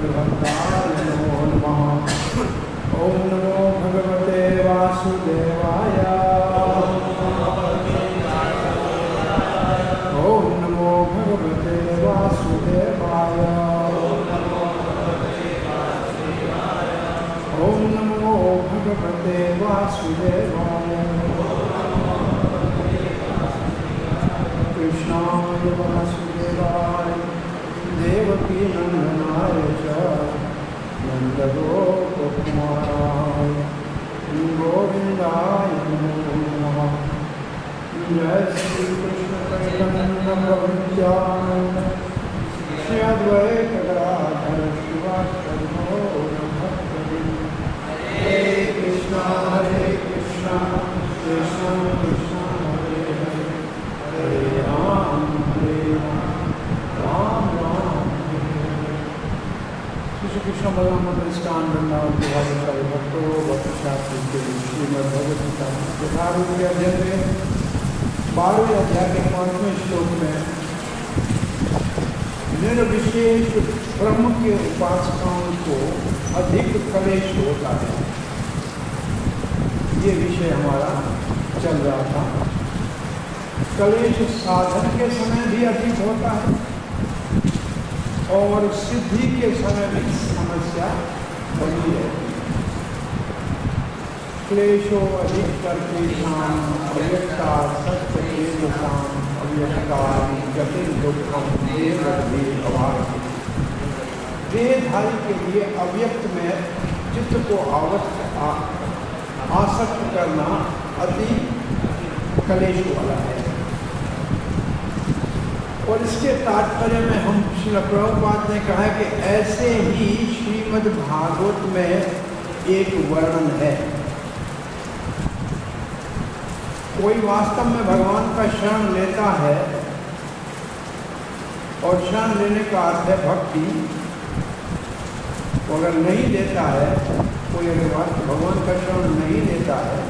भगवद्भक्ताय नमो नमः। ओम नमो भगवते वासुदेवाय। ओम नमो भगवते वासुदेवाय। ओम नमो भगवते वासुदेवाय। कृष्णाय वासुदेवाय देवकी नंदनाय च नंदगोपकुमाराय गोविंदाय नमो नमः। जय श्री कृष्ण चैतन्य प्रभु नित्यानंद श्री अद्वैत गदाधर शिवासादि गौर भक्तवृंद। हरे कृष्णा कृष्णा कृष्णा हरे हरे, हरे राम राम राम हरे हरे। श्री कृष्ण बलराम कृष्णान वृंदावन के भाग्यशाली भक्तों भक्त शास्त्री के श्रीमद् भगवद गीता के 12वें अध्याय में 12वें अध्याय के 5वें श्लोक में निर्विशेष ब्रह्म के उपासकाओं को अधिक क्लेश होता है, ये विषय हमारा चल रहा था। क्लेश साधन के समय भी अधिक होता है और सिद्धि के समय भी समस्या बनी है। क्लेशो अधिक करके शाम अव्यक्ता सत्य शाम अव्यक्ता जटिल दुखम देहधारी के लिए अव्यक्त में चित्त को आसक्त करना अति क्लेश वाला है। और इसके तात्पर्य में हम श्रील प्रभुपाद ने कहा कि ऐसे ही श्रीमद् भागवत में एक वर्णन है। कोई वास्तव में भगवान का शरण लेता है और शरण लेने का अर्थ है भक्ति। तो अगर नहीं लेता है, कोई अगर भगवान का शरण नहीं लेता है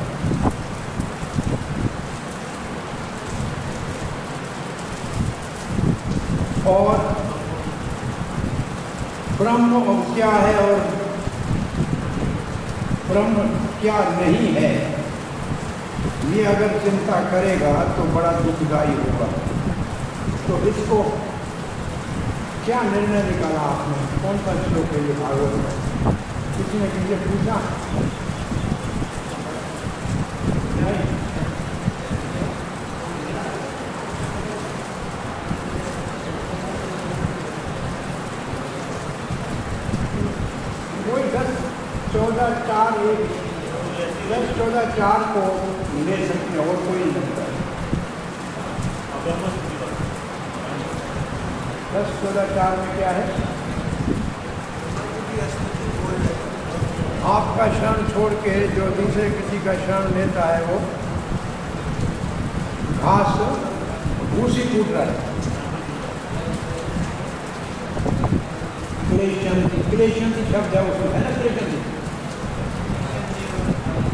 और ब्रह्म क्या है और ब्रह्म क्या नहीं है, ये अगर चिंता करेगा तो बड़ा दुखदायी होगा। तो इसको क्या निर्णय निकाला आपने? कौन सा श्लोक है ये भागवत में? किसी ने किसी पूछा नहीं? कोई 10, 14, 4, 1, 10, 14, 4 को ले सकते हैं और कोई नहीं सकता। 10, 14, 4 में क्या है? आपका शरण छोड़ के जो दूसरे किसी का शरण लेता है वो घास भूसी कूट रहा है। क्लेशंती शब्द है उसमें, है ना?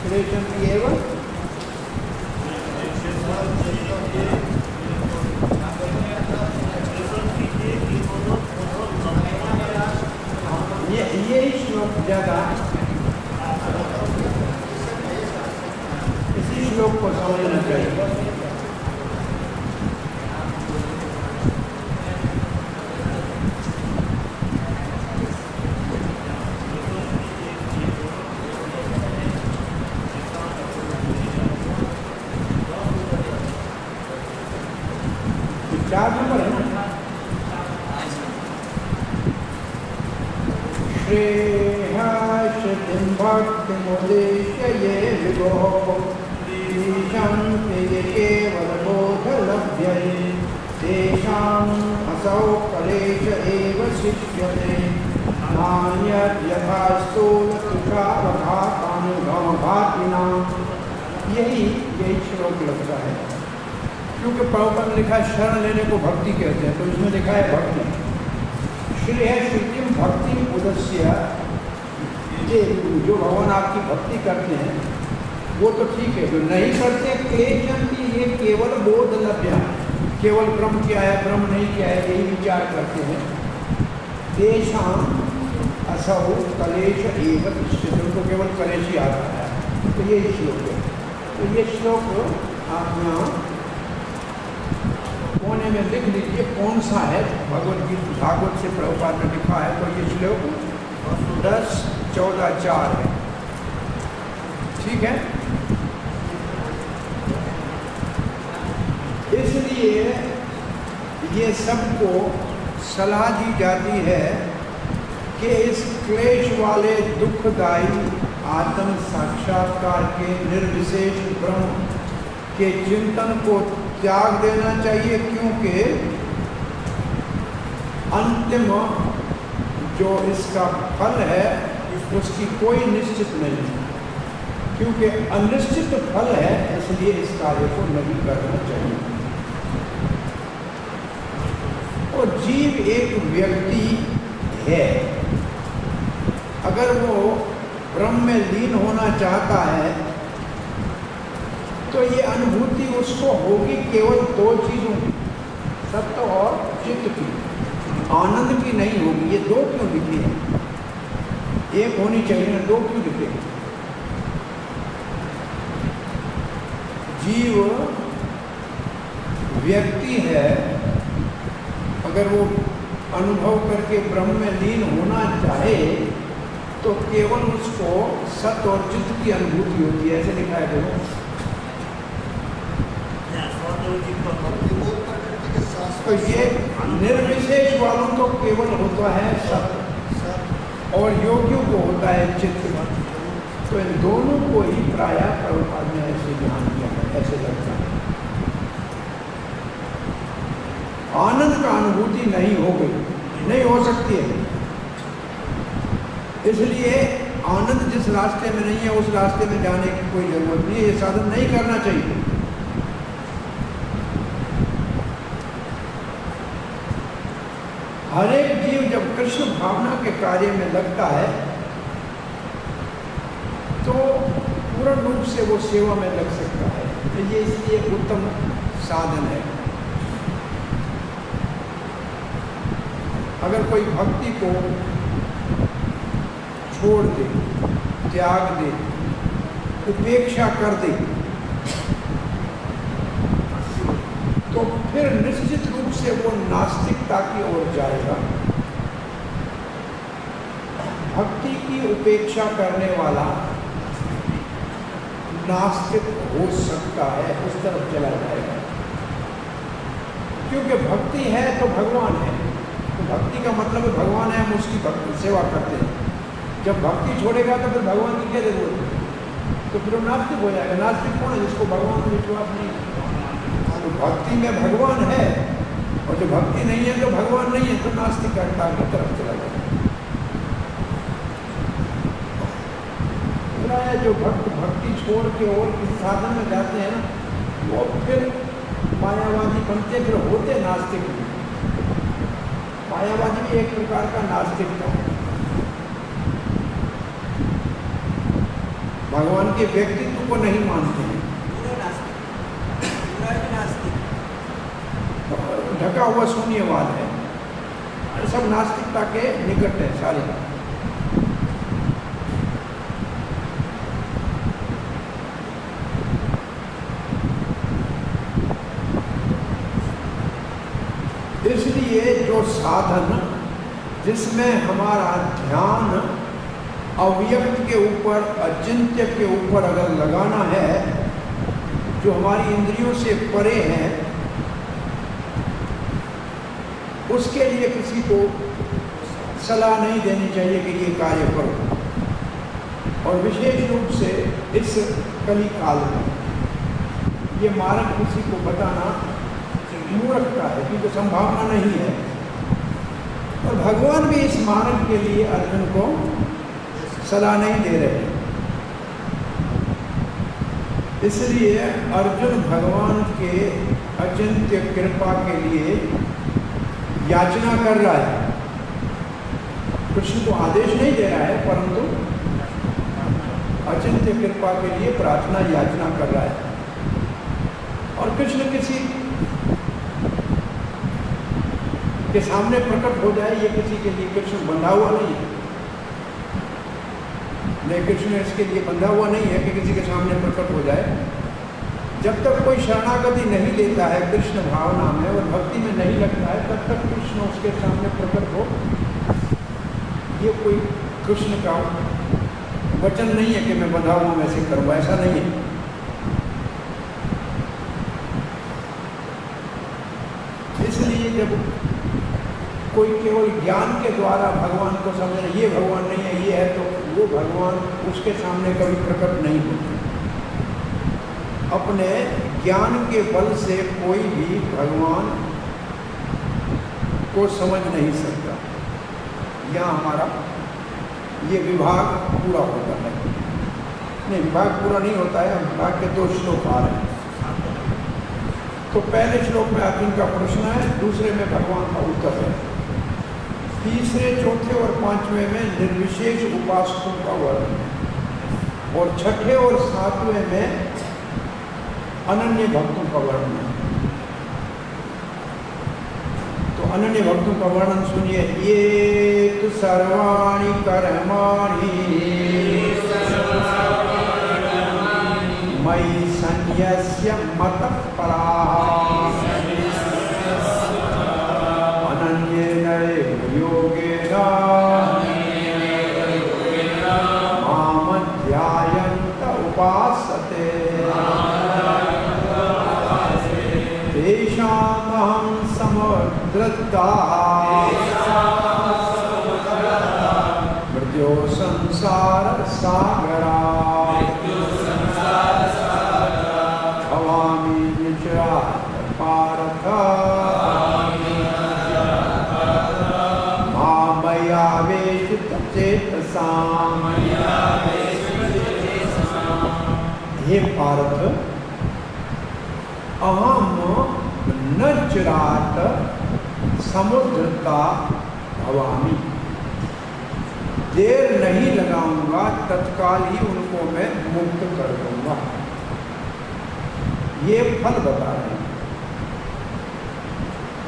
क्लेशंती एवं ये श्लोक ज्यादा इसी श्लोक को समझना चाहिए। चार नंबर है ना? श्रेयश्रुतिं भक्तिमुद्दिश्य ये विभो ईशन्ति केवलबोधलभ्यै तेषाम् असौ क्लेश एव शिष्यते नान्यत् यथा स्थूलतुषारभातिनां। यही श्लोक लगता है, क्योंकि प्रभुपाद ने लिखा है शरण लेने को भक्ति कहते हैं, तो इसमें लिखा है भक्ति। श्रेय श्रुतिम भक्ति उदस्य, जो भगवान आपकी भक्ति करते हैं वो तो ठीक है, जो नहीं करते क्लेशंती ये केवल बोध लभ्य, केवल ब्रह्म क्या है ब्रह्म नहीं क्या है यही विचार करते हैं। तेषाम असौ कलेश एव तिष्ठति, उनको केवल कलेश ही आता है। तो ये श्लोक है। तो ये श्लोक आप यहाँ कोने में लिख लीजिए कौन सा है। भागवत से प्रभुपाद ने लिखा है। तो ये श्लोक 10:14-4 है। ठीक है। इसलिए ये सबको सलाह दी जाती है कि इस क्लेश वाले दुखदायी आत्म साक्षात्कार के निर्विशेष ब्रह्म के चिंतन को त्याग देना चाहिए, क्योंकि अंतिम जो इसका फल है उसकी कोई निश्चित नहीं है। क्योंकि अनिश्चित फल है, इसलिए इस कार्य को नहीं करना चाहिए। और जीव एक व्यक्ति है, अगर वो ब्रह्म में लीन होना चाहता है तो ये अनुभूति उसको होगी केवल दो चीजों की, सत्य और चित्त की, आनंद की नहीं होगी। ये दो क्यों लिखी है? एक होनी चाहिए ना, दो क्यों लिखे? जीव व्यक्ति है, अगर वो अनुभव करके ब्रह्म में लीन होना चाहे तो केवल उसको सत्य और चित्त की अनुभूति होती है। ऐसे लिखा है। देखो तो ये निर्विशेष वालों को केवल होता है सत्य और योगियों को होता है चित्त। तो इन दोनों को ही प्रायः प्रभुपाद ने ऐसे ध्यान दिया है, ऐसे लगता है। आनंद का अनुभूति नहीं हो गई, नहीं हो सकती है। इसलिए आनंद जिस रास्ते में नहीं है उस रास्ते में जाने की कोई जरूरत नहीं है। ये साधन नहीं करना चाहिए। हर एक जीव जब कृष्ण भावना के कार्य में लगता है तो पूर्ण रूप से वो सेवा में लग सकता है। तो ये इसलिए उत्तम साधन है। अगर कोई भक्ति को छोड़ दे, त्याग दे, उपेक्षा कर दे, तो फिर निश्चित रूप से वो नास्तिकता की ओर जाएगा। भक्ति की उपेक्षा करने वाला नास्तिक हो सकता है, उस तरफ चला जाएगा। क्योंकि भक्ति है तो भगवान है, तो भक्ति का मतलब है भगवान है, हम उसकी सेवा करते हैं। जब भक्ति छोड़ेगा तो फिर भगवान की क्या जरूरत है? तो फिर वो नास्तिक हो जाएगा। नास्तिक कौन है? जिसको भगवान में विश्वास नहीं है। तो भक्ति में भगवान है और जो भक्ति नहीं है तो भगवान नहीं है, तो नास्तिकता की तरफ चला जाएगा। जो भक्त भक्ति छोड़ के और किसी साधन में जाते हैं ना, वो फिर मायावादी बनते, फिर होते नास्तिक। मायावादी भी एक प्रकार का नास्तिकता है। भगवान के व्यक्तित्व को नहीं मानते हैं, ढका हुआ शून्यवाद है। सब नास्तिकता के निकट है सारी। इसलिए जो साधन जिसमें हमारा ध्यान अव्यक्त के ऊपर, अचिंत्य के ऊपर अगर लगाना है, जो हमारी इंद्रियों से परे हैं, उसके लिए किसी को सलाह नहीं देनी चाहिए कि ये कार्य करो। और विशेष रूप से इस कली काल में ये मार्ग किसी को बताना मूर्खता है, क्योंकि संभावना नहीं है। और भगवान भी इस मार्ग के लिए अर्जुन को सलाह नहीं दे रहे। इसलिए अर्जुन भगवान के अचिंत्य कृपा के लिए याचना कर रहा है। कृष्ण को आदेश नहीं दे रहा है, परंतु अचिंत्य कृपा के लिए प्रार्थना याचना कर रहा है। और कृष्ण किसी के सामने प्रकट हो जाए, ये किसी के लिए कृष्ण बंधा हुआ नहीं है। नहीं, कृष्ण इसके लिए बंधा हुआ नहीं है कि किसी के सामने प्रकट हो जाए। जब तक कोई शरणागति नहीं लेता है कृष्ण भावना में और भक्ति में नहीं लगता है, तब तक कृष्ण उसके सामने प्रकट हो। ये कोई कृष्ण का वचन नहीं है कि मैं बंधा हुआ मैं ऐसे करूँगा, ऐसा नहीं है। इसलिए जब कोई केवल ज्ञान के द्वारा भगवान को समझना, ये भगवान नहीं है ये है, तो वो भगवान उसके सामने कभी प्रकट नहीं होते। अपने ज्ञान के बल से कोई भी भगवान को समझ नहीं सकता। यहाँ हमारा ये विभाग पूरा होता है। नहीं, विभाग पूरा नहीं होता है। विभाग के 2 श्लोक आ रहे हैं। तो पहले श्लोक में अर्जुन का प्रश्न है, दूसरे में भगवान का उत्तर है, तीसरे, चौथे और 5वें में निर्विशेष उपासकों का वर्णन है, और छठे और 7वें में अनन्य भक्तों का वर्णन है। तो अनन्य भक्तों का वर्णन सुनिए। ये तु सर्वाणि कर्माणि मयि सन्न्यस्य मत्पराः अनन्येनैव योगेन मां ध्यायन्त उपासते तेषामहं समद्रता मृत्यो संसार सागरात् भवामि निचात् पार्थ चेतसाम्। हे पार्थ, अहम न चिरात समुद्रता भवामि, देर नहीं लगाऊंगा, तत्काल ही उनको मैं मुक्त कर दूंगा। ये फल बता रहे हैं।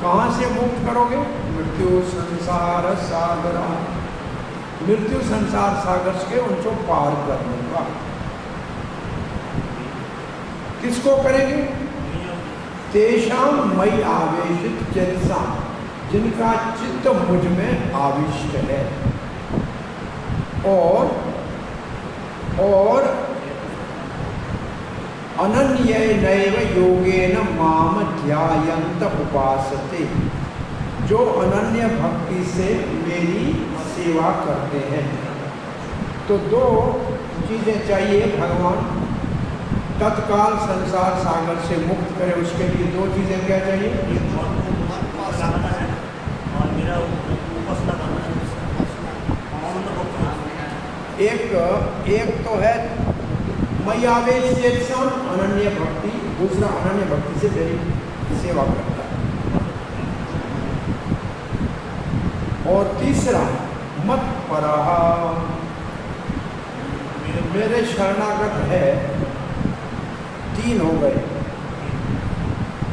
कहाँ से मुक्त करोगे? मृत्यु संसार सागर, मृत्यु संसार सागर के उनको पार कर दूंगा। किसको करेंगे? तेषाम मई आवेशित चेतसा, जिनका चित्त मुझ में आविष्ट है, और अनन्येनैव योगेन माम ध्यायन्त उपासते, जो अनन्य भक्ति से मेरी सेवा करते हैं। तो 2 चीजें चाहिए भगवान तत्काल संसार सागर से मुक्त करे। उसके लिए 2 चीजें क्या चाहिए? एक तो है मयि आवेशितम अनन्य भक्ति, दूसरा अनन्य भक्ति से मेरी सेवा करता है, और तीसरा मत्परः, मेरे शरणागत है। 3 हो गए।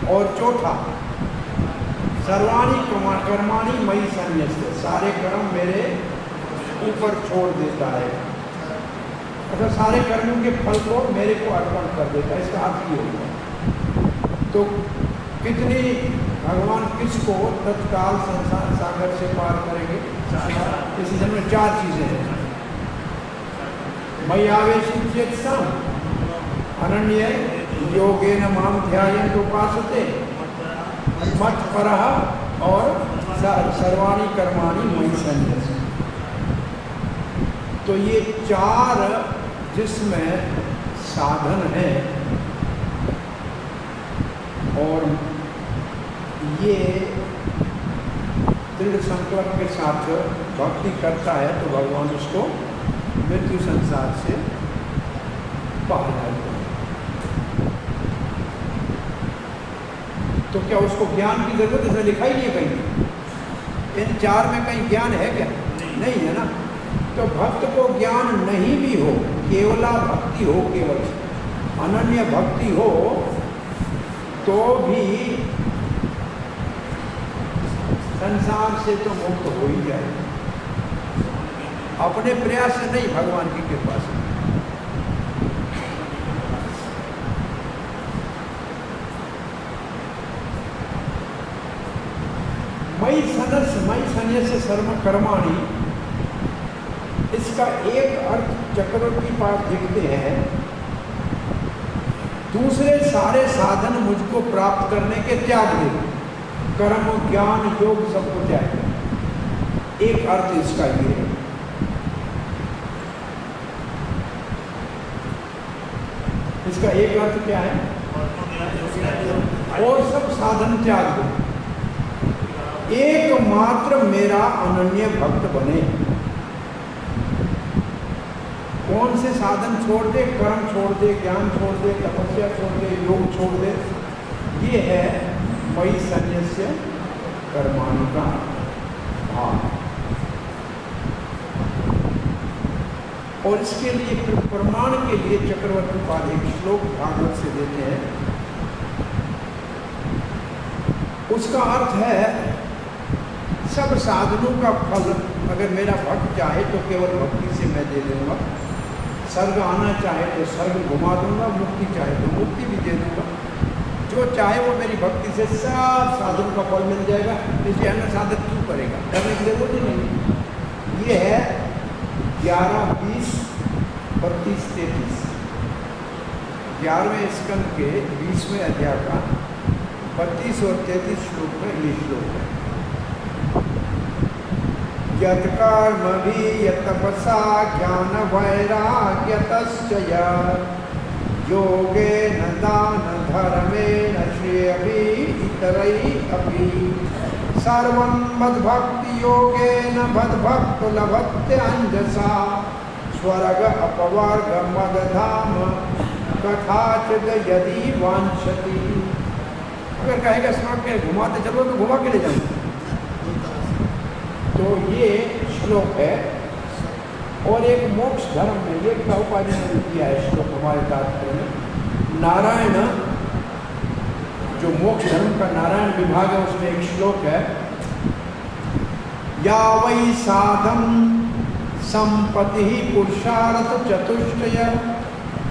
और चौथा सर्वाणि कर्माणि मयि सन्न्यस्य, सारे कर्म मेरे ऊपर छोड़ देता है। अच्छा, सारे कर्मों के फल को मेरे को अर्पण कर देता है, इसका अर्थ ये होगा। तो कितनी भगवान किसको तत्काल संसार सागर से पार करेंगे? इस जन्म में 4 चीजें हैं। मयि आवेशित चेतसा, अनन्य योगेन मां ध्यायन्त उपासते, मत्परः, और सर्वाणि कर्माणि मयि सन्न्यस्य। तो ये 4 जिसमें साधन है, और ये दृढ़ संकल्प के साथ भक्ति करता है तो भगवान उसको मृत्यु संसार से पार लाते हैं। तो क्या उसको ज्ञान की जरूरत है? लिखा ही नहीं है कहीं। इन 4 में कहीं ज्ञान है क्या? नहीं है ना। तो भक्त को ज्ञान नहीं भी हो, केवला भक्ति हो, केवल अनन्य भक्ति हो, तो भी संसार से तो मुक्त हो ही जाए। अपने प्रयास से नहीं, भगवान की कृपा से। मई सन्यस्य सर्व कर्माणि, इसका एक अर्थ चक्रवर्ती पाठ लिखते हैं, दूसरे सारे साधन मुझको प्राप्त करने के त्याग दे, कर्म ज्ञान योग सबको त्याग दे। एक अर्थ इसका ये है। इसका एक अर्थ क्या है? और सब साधन त्याग दो, एकमात्र मेरा अनन्य भक्त बने। कौन से साधन छोड़ दे? कर्म छोड़ दे, ज्ञान छोड़ दे, तपस्या छोड़ दे, योग छोड़ दे। ये है मयि सन्यस्य कर्माणि का भाव। और इसके लिए प्रमाण के लिए चक्रवर्ती पाद एक श्लोक भागवत से देते हैं। उसका अर्थ है सब साधनों का फल अगर मेरा भक्त चाहे तो केवल भक्ति से मैं दे दूंगा, स्वर्ग आना चाहे तो स्वर्ग घुमा दूंगा, मुक्ति चाहे तो मुक्ति भी दे दूंगा। जो चाहे वो मेरी भक्ति से सब साधनों का फल मिल जाएगा। इसलिए अन्य साधन क्यों करेगा? करने की जरूरत ही नहीं। ये है 11, 20, 32, 33 11वें स्कंद के 20वें अध्याय का 32 और 33 श्लोक में ये श्लोक है। यत् कर्मभि यतपसा ज्ञान वैराग्यतश्च योगेन दान धर्मेण श्रेयभि इतरै अपि सर्वं मद्भक्ति योगेन मद्भक्त लभत्यंजसा स्वर्ग अपवर्ग मदधाम कथाचिद यदि वांछति। अगर कहेगा स्वर्ग के घुमाते चलो तो घुमा के ले जाऊंगा। तो ये श्लोक है। और एक मोक्ष धर्म में ये प्रभुपाद जी ने किया है श्लोक हमारे तात्पर्य में। नारायण जो मोक्ष धर्म का नारायण विभाग है उसमें एक श्लोक है, या वै साधम संपत्ति पुरुषार्थ चतुष्टय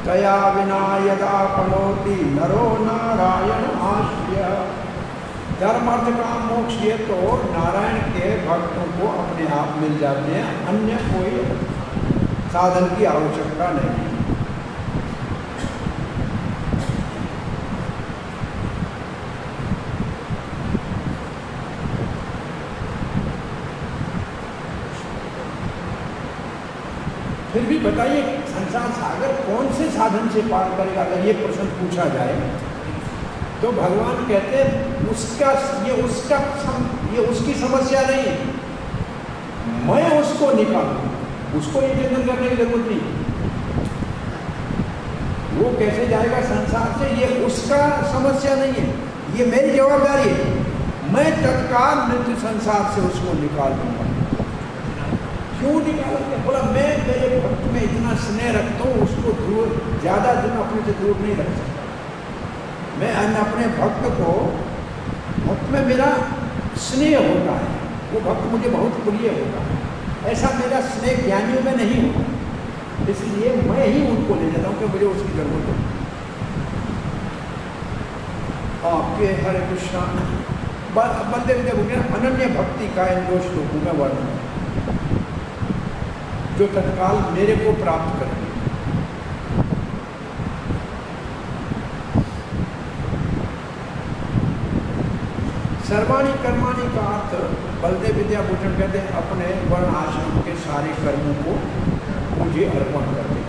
तया विना यदा पनोति नरो नारायण आश्रय। धर्म अर्थ काम मोक्ष ये तो नारायण के भक्तों को अपने आप मिल जाते हैं, अन्य कोई साधन की आवश्यकता नहीं। फिर भी बताइए संसार सागर कौन से साधन से पार करेगा? अगर ये प्रश्न पूछा जाए तो भगवान कहते हैं ये उसकी समस्या नहीं है, मैं उसको निकालूं, उसको ये चिंतन करने की जरूरत नहीं। वो कैसे जाएगा संसार से ये उसका समस्या नहीं है, ये मेरी जवाबदारी है। मैं तत्काल मृत्यु संसार से उसको निकाल दूंगा। क्यों निकालेंगे? बोला मैं मेरे भक्त में इतना स्नेह रखता हूँ, उसको दूर ज्यादा दिन अपने से दूर नहीं रख सकता। मैं अपने भक्त में मेरा स्नेह होता है, वो भक्त मुझे बहुत प्रिय होता है। ऐसा मेरा स्नेह ज्ञानियों में नहीं होता, इसलिए मैं ही उनको ले जाता हूँ कि मुझे उसकी जरूरत है। आपके हरे कृष्णा बलदेव देव अनन्य भक्ति का इन 2 श्लोकों में वर्णन जो तत्काल मेरे को प्राप्त करें। सर्वाणी कर्माणी का अर्थ बलदेव विद्याभूषण कहते हैं अपने वर्ण आश्रम के सारे कर्मों को मुझे अर्पण कर दें।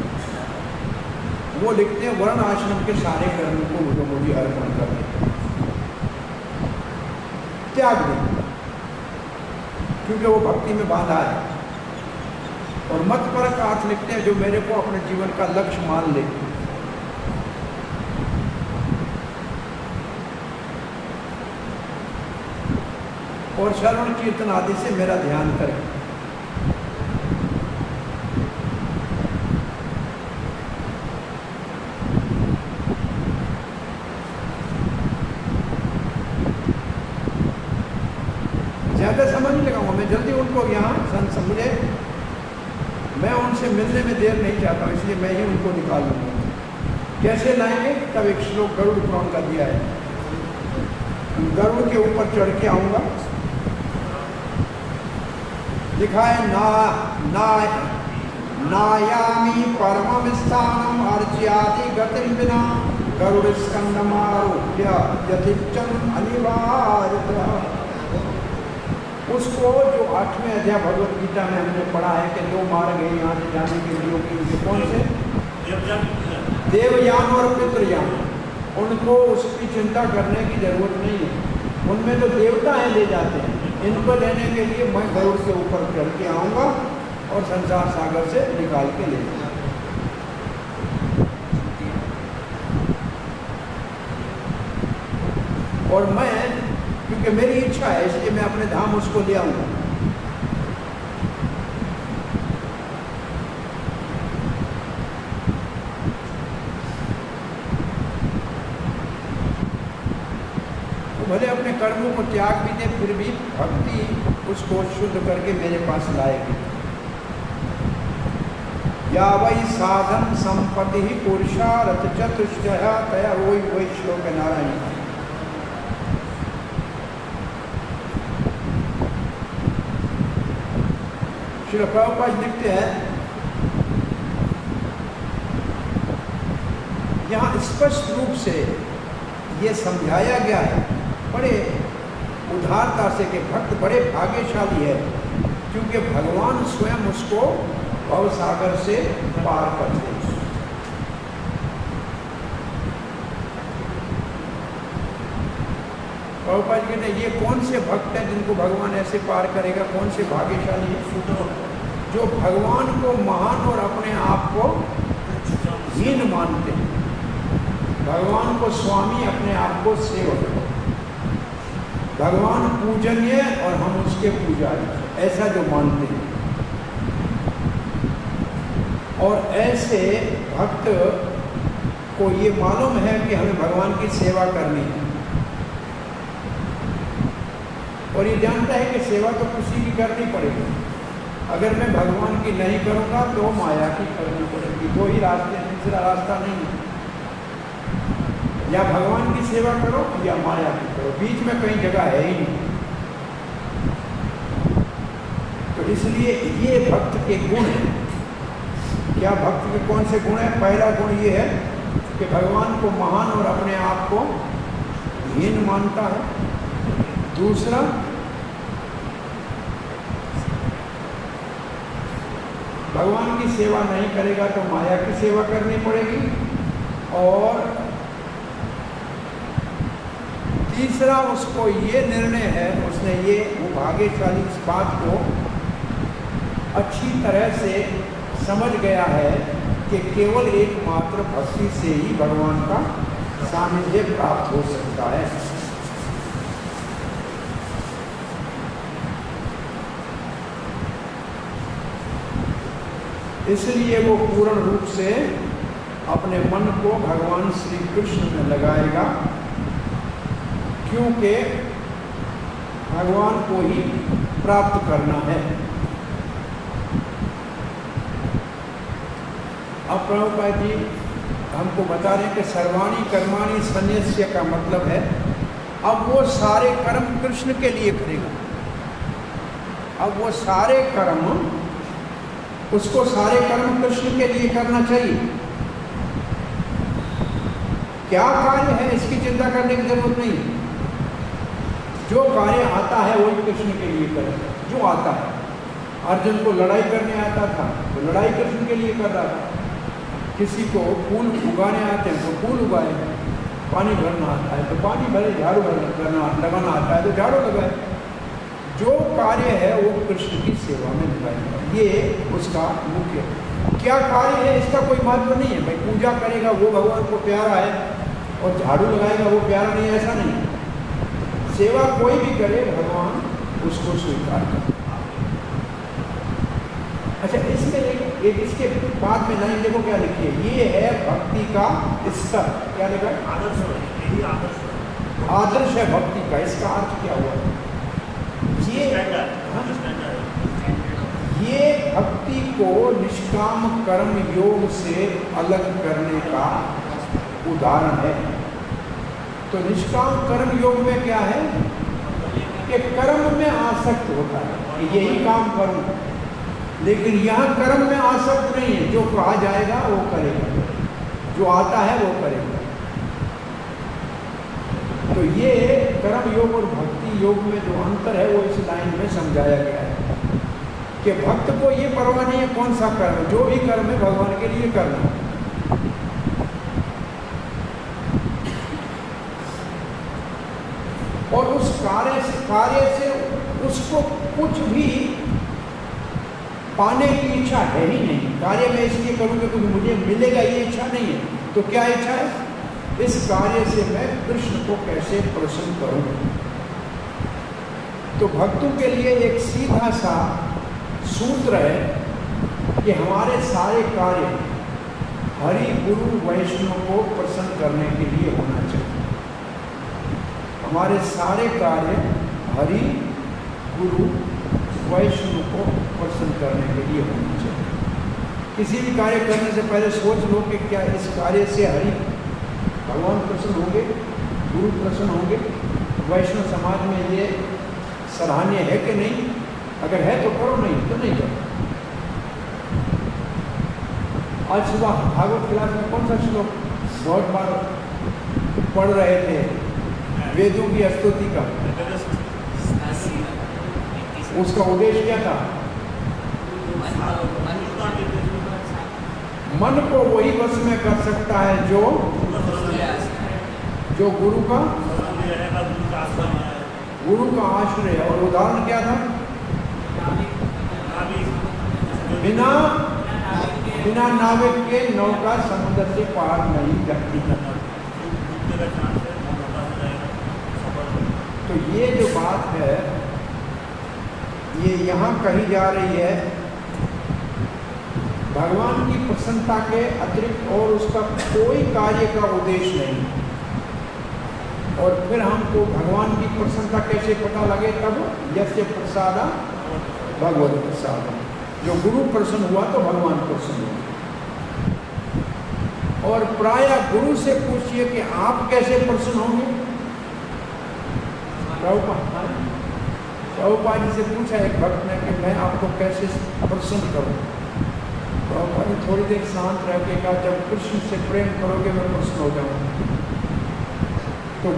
वो लिखते हैं वर्ण आश्रम के सारे कर्मों को मुझे अर्पण कर दें, त्याग दें, क्योंकि वो भक्ति में बाधा है। और मत पर का अर्थ लिखते हैं जो मेरे को अपने जीवन का लक्ष्य मान ले। और श्रवण कीर्तन आदि से मेरा ध्यान करें। ज़्यादा समझ नहीं लगाऊंगा मैं, जल्दी उनको यहाँ मुझे मैं उनसे मिलने में देर नहीं चाहता हूँ, इसलिए मैं ही उनको निकाल लूँगा। कैसे लाएंगे? तब एक श्लोक गरुड़ पुराण का दिया है। गरुड़ के ऊपर चढ़ के आऊँगा, लिखा है नायामी परमं स्थानम अर्च्यादि गतिं विना गरुड़ स्कंदमारोह्य यथिचन अनिवार्यतः। उसको जो 8वें अध्याय भगवत गीता में हमने पढ़ा है कि 2 मार्ग है यहाँ से जाने के लिए, उनके कौन से? देवयान और पितृयान। उनको उसकी चिंता करने की जरूरत नहीं है, उनमें तो देवता है ले जाते हैं। इनको लेने के लिए मैं गरुड़ से ऊपर चढ़ के आऊँगा और संसार सागर से निकाल के ले जाऊँगा। और मैं, क्योंकि मेरी इच्छा है, इसलिए मैं अपने धाम उसको ले आऊँगा। भले अपने कर्मों को त्याग भी दे, फिर भी भक्ति उसको शुद्ध करके मेरे पास लाएगी। या वही साधन संपत्ति ही पुरुषार्थ चतुष्टया तया, वही श्लोक है नारायण का। श्री प्रभुपाद लिखते हैं, यहाँ स्पष्ट रूप से ये समझाया गया है बड़े उदारता से कि भक्त बड़े भाग्यशाली है, क्योंकि भगवान स्वयं उसको भवसागर से पार करते हैं। प्रभुपाद कहते हैं, ये कौन से भक्त हैं जिनको भगवान ऐसे पार करेगा? कौन से भाग्यशाली है? जो भगवान को महान और अपने आप को हीन मानते हैं, भगवान को स्वामी, अपने आप को सेवक, भगवान पूजनीय और हम उसके पुजारी, ऐसा जो मानते हैं। और ऐसे भक्त को ये मालूम है कि हमें भगवान की सेवा करनी है, और ये जानता है कि सेवा तो किसी की करनी पड़ेगी। अगर मैं भगवान की नहीं करूँगा तो माया की करनी पड़ेगी। 2 ही रास्ते, तीसरा रास्ता नहीं है। या भगवान की सेवा करो या माया की करो, बीच में कहीं जगह है ही नहीं। तो इसलिए ये भक्त के गुण हैं। क्या भक्त के कौन से गुण हैं? पहला गुण ये है कि भगवान को महान और अपने आप को हीन मानता है। दूसरा, भगवान की सेवा नहीं करेगा तो माया की सेवा करनी पड़ेगी। और तीसरा, उसको ये निर्णय है, उसने ये वो भाग्यशाली इस बात को अच्छी तरह से समझ गया है कि केवल एकमात्र भक्ति से ही भगवान का सानिध्य प्राप्त हो सकता है। इसलिए वो पूर्ण रूप से अपने मन को भगवान श्री कृष्ण में लगाएगा, क्योंकि भगवान को ही प्राप्त करना है। अब प्रभुपाद जी हमको बता रहे हैं कि सर्वाणी कर्माणि संन्यस्य का मतलब है अब वो सारे कर्म कृष्ण के लिए करेगा। अब वो सारे कर्म, उसको सारे कर्म कृष्ण के लिए करना चाहिए। क्या कार्य है इसकी चिंता करने की जरूरत नहीं। जो कार्य आता है वही कृष्ण के लिए करे। जो आता है, अर्जुन को लड़ाई करने आता था तो लड़ाई कृष्ण के लिए कर रहा था। किसी को फूल उगाने आते हैं तो फूल उगाए, पानी भरना आता है तो पानी भरे, झाड़ू लगाना आता है तो झाड़ू लगाए। जो कार्य है वो कृष्ण की सेवा में लगाएगा, ये उसका मुख्य। क्या कार्य है इसका कोई महत्व नहीं है। भाई पूजा करेगा वो भगवान को प्यारा है और झाड़ू लगाएगा वो प्यारा नहीं है, ऐसा नहीं। सेवा कोई भी करे भगवान उसको स्वीकार करे। अच्छा, इसमें एक इसके बाद में लाइन देखो क्या लिखी है। ये है भक्ति का स्तर। क्या लिखा है? आदर्श है भक्ति का। इसका अर्थ क्या हुआ? ये भक्ति को निष्काम कर्म योग से अलग करने का उदाहरण है। तो निष्काम कर्म योग में क्या है कि कर्म में आसक्त होता है कि यही काम करूं, लेकिन यहाँ कर्म में आसक्त नहीं है। जो कहा जाएगा वो करेगा, जो आता है वो करेगा। तो ये कर्म योग और भक्ति योग में जो अंतर है वो इस लाइन में समझाया गया है कि भक्त को ये परवाह नहीं है कौन सा कर्म, जो भी कर्म है भगवान के लिए करना। और उस कार्य से उसको कुछ भी पाने की इच्छा है ही नहीं। कार्य में इसलिए करूँ कि कुछ मुझे मिलेगा ये इच्छा नहीं है। तो क्या इच्छा है? इस कार्य से मैं कृष्ण को कैसे प्रसन्न करूं। तो भक्तों के लिए एक सीधा सा सूत्र है कि हमारे सारे कार्य हरि गुरु वैष्णव को प्रसन्न करने के लिए होना चाहिए। हमारे सारे कार्य हरि गुरु वैष्णव को प्रसन्न करने के लिए होना चाहिए। किसी भी कार्य करने से पहले सोच लो कि क्या इस कार्य से हरि भगवान प्रसन्न होंगे, गुरु प्रसन्न होंगे, वैष्णव समाज में ये सराहनीय है कि नहीं। अगर है तो करो, नहीं तो नहीं करो। आज सुबह भागवत क्लास में कौन सा श्लोक बहुत बार पढ़ रहे थे? वेदों की स्तुति का। उसका उद्देश्य क्या था? मन को वही वश में कर सकता है जो गुरु का आश्रय है। और उदाहरण क्या था? बिना नाविक के नौका समुद्र से पार नहीं जाती। तो ये जो बात है ये यहाँ कही जा रही है भगवान की प्रसन्नता के अतिरिक्त और उसका कोई कार्य का उद्देश्य नहीं। और फिर हमको भगवान की प्रसन्नता कैसे पता लगे? तब यस्य प्रसादा भगवत प्रसाद, जो गुरु प्रसन्न हुआ तो भगवान प्रसन्न हुआ। और प्राय गुरु से पूछिए कि आप कैसे प्रसन्न होंगे। प्रभुपाद जी से पूछा एक भक्त ने कि मैं आपको कैसे प्रसन्न करूं। प्रभुपाद जी थोड़ी देर शांत रह के कहा, जब कृष्ण से प्रेम करोगे मैं प्रसन्न हो जाऊंगा। तो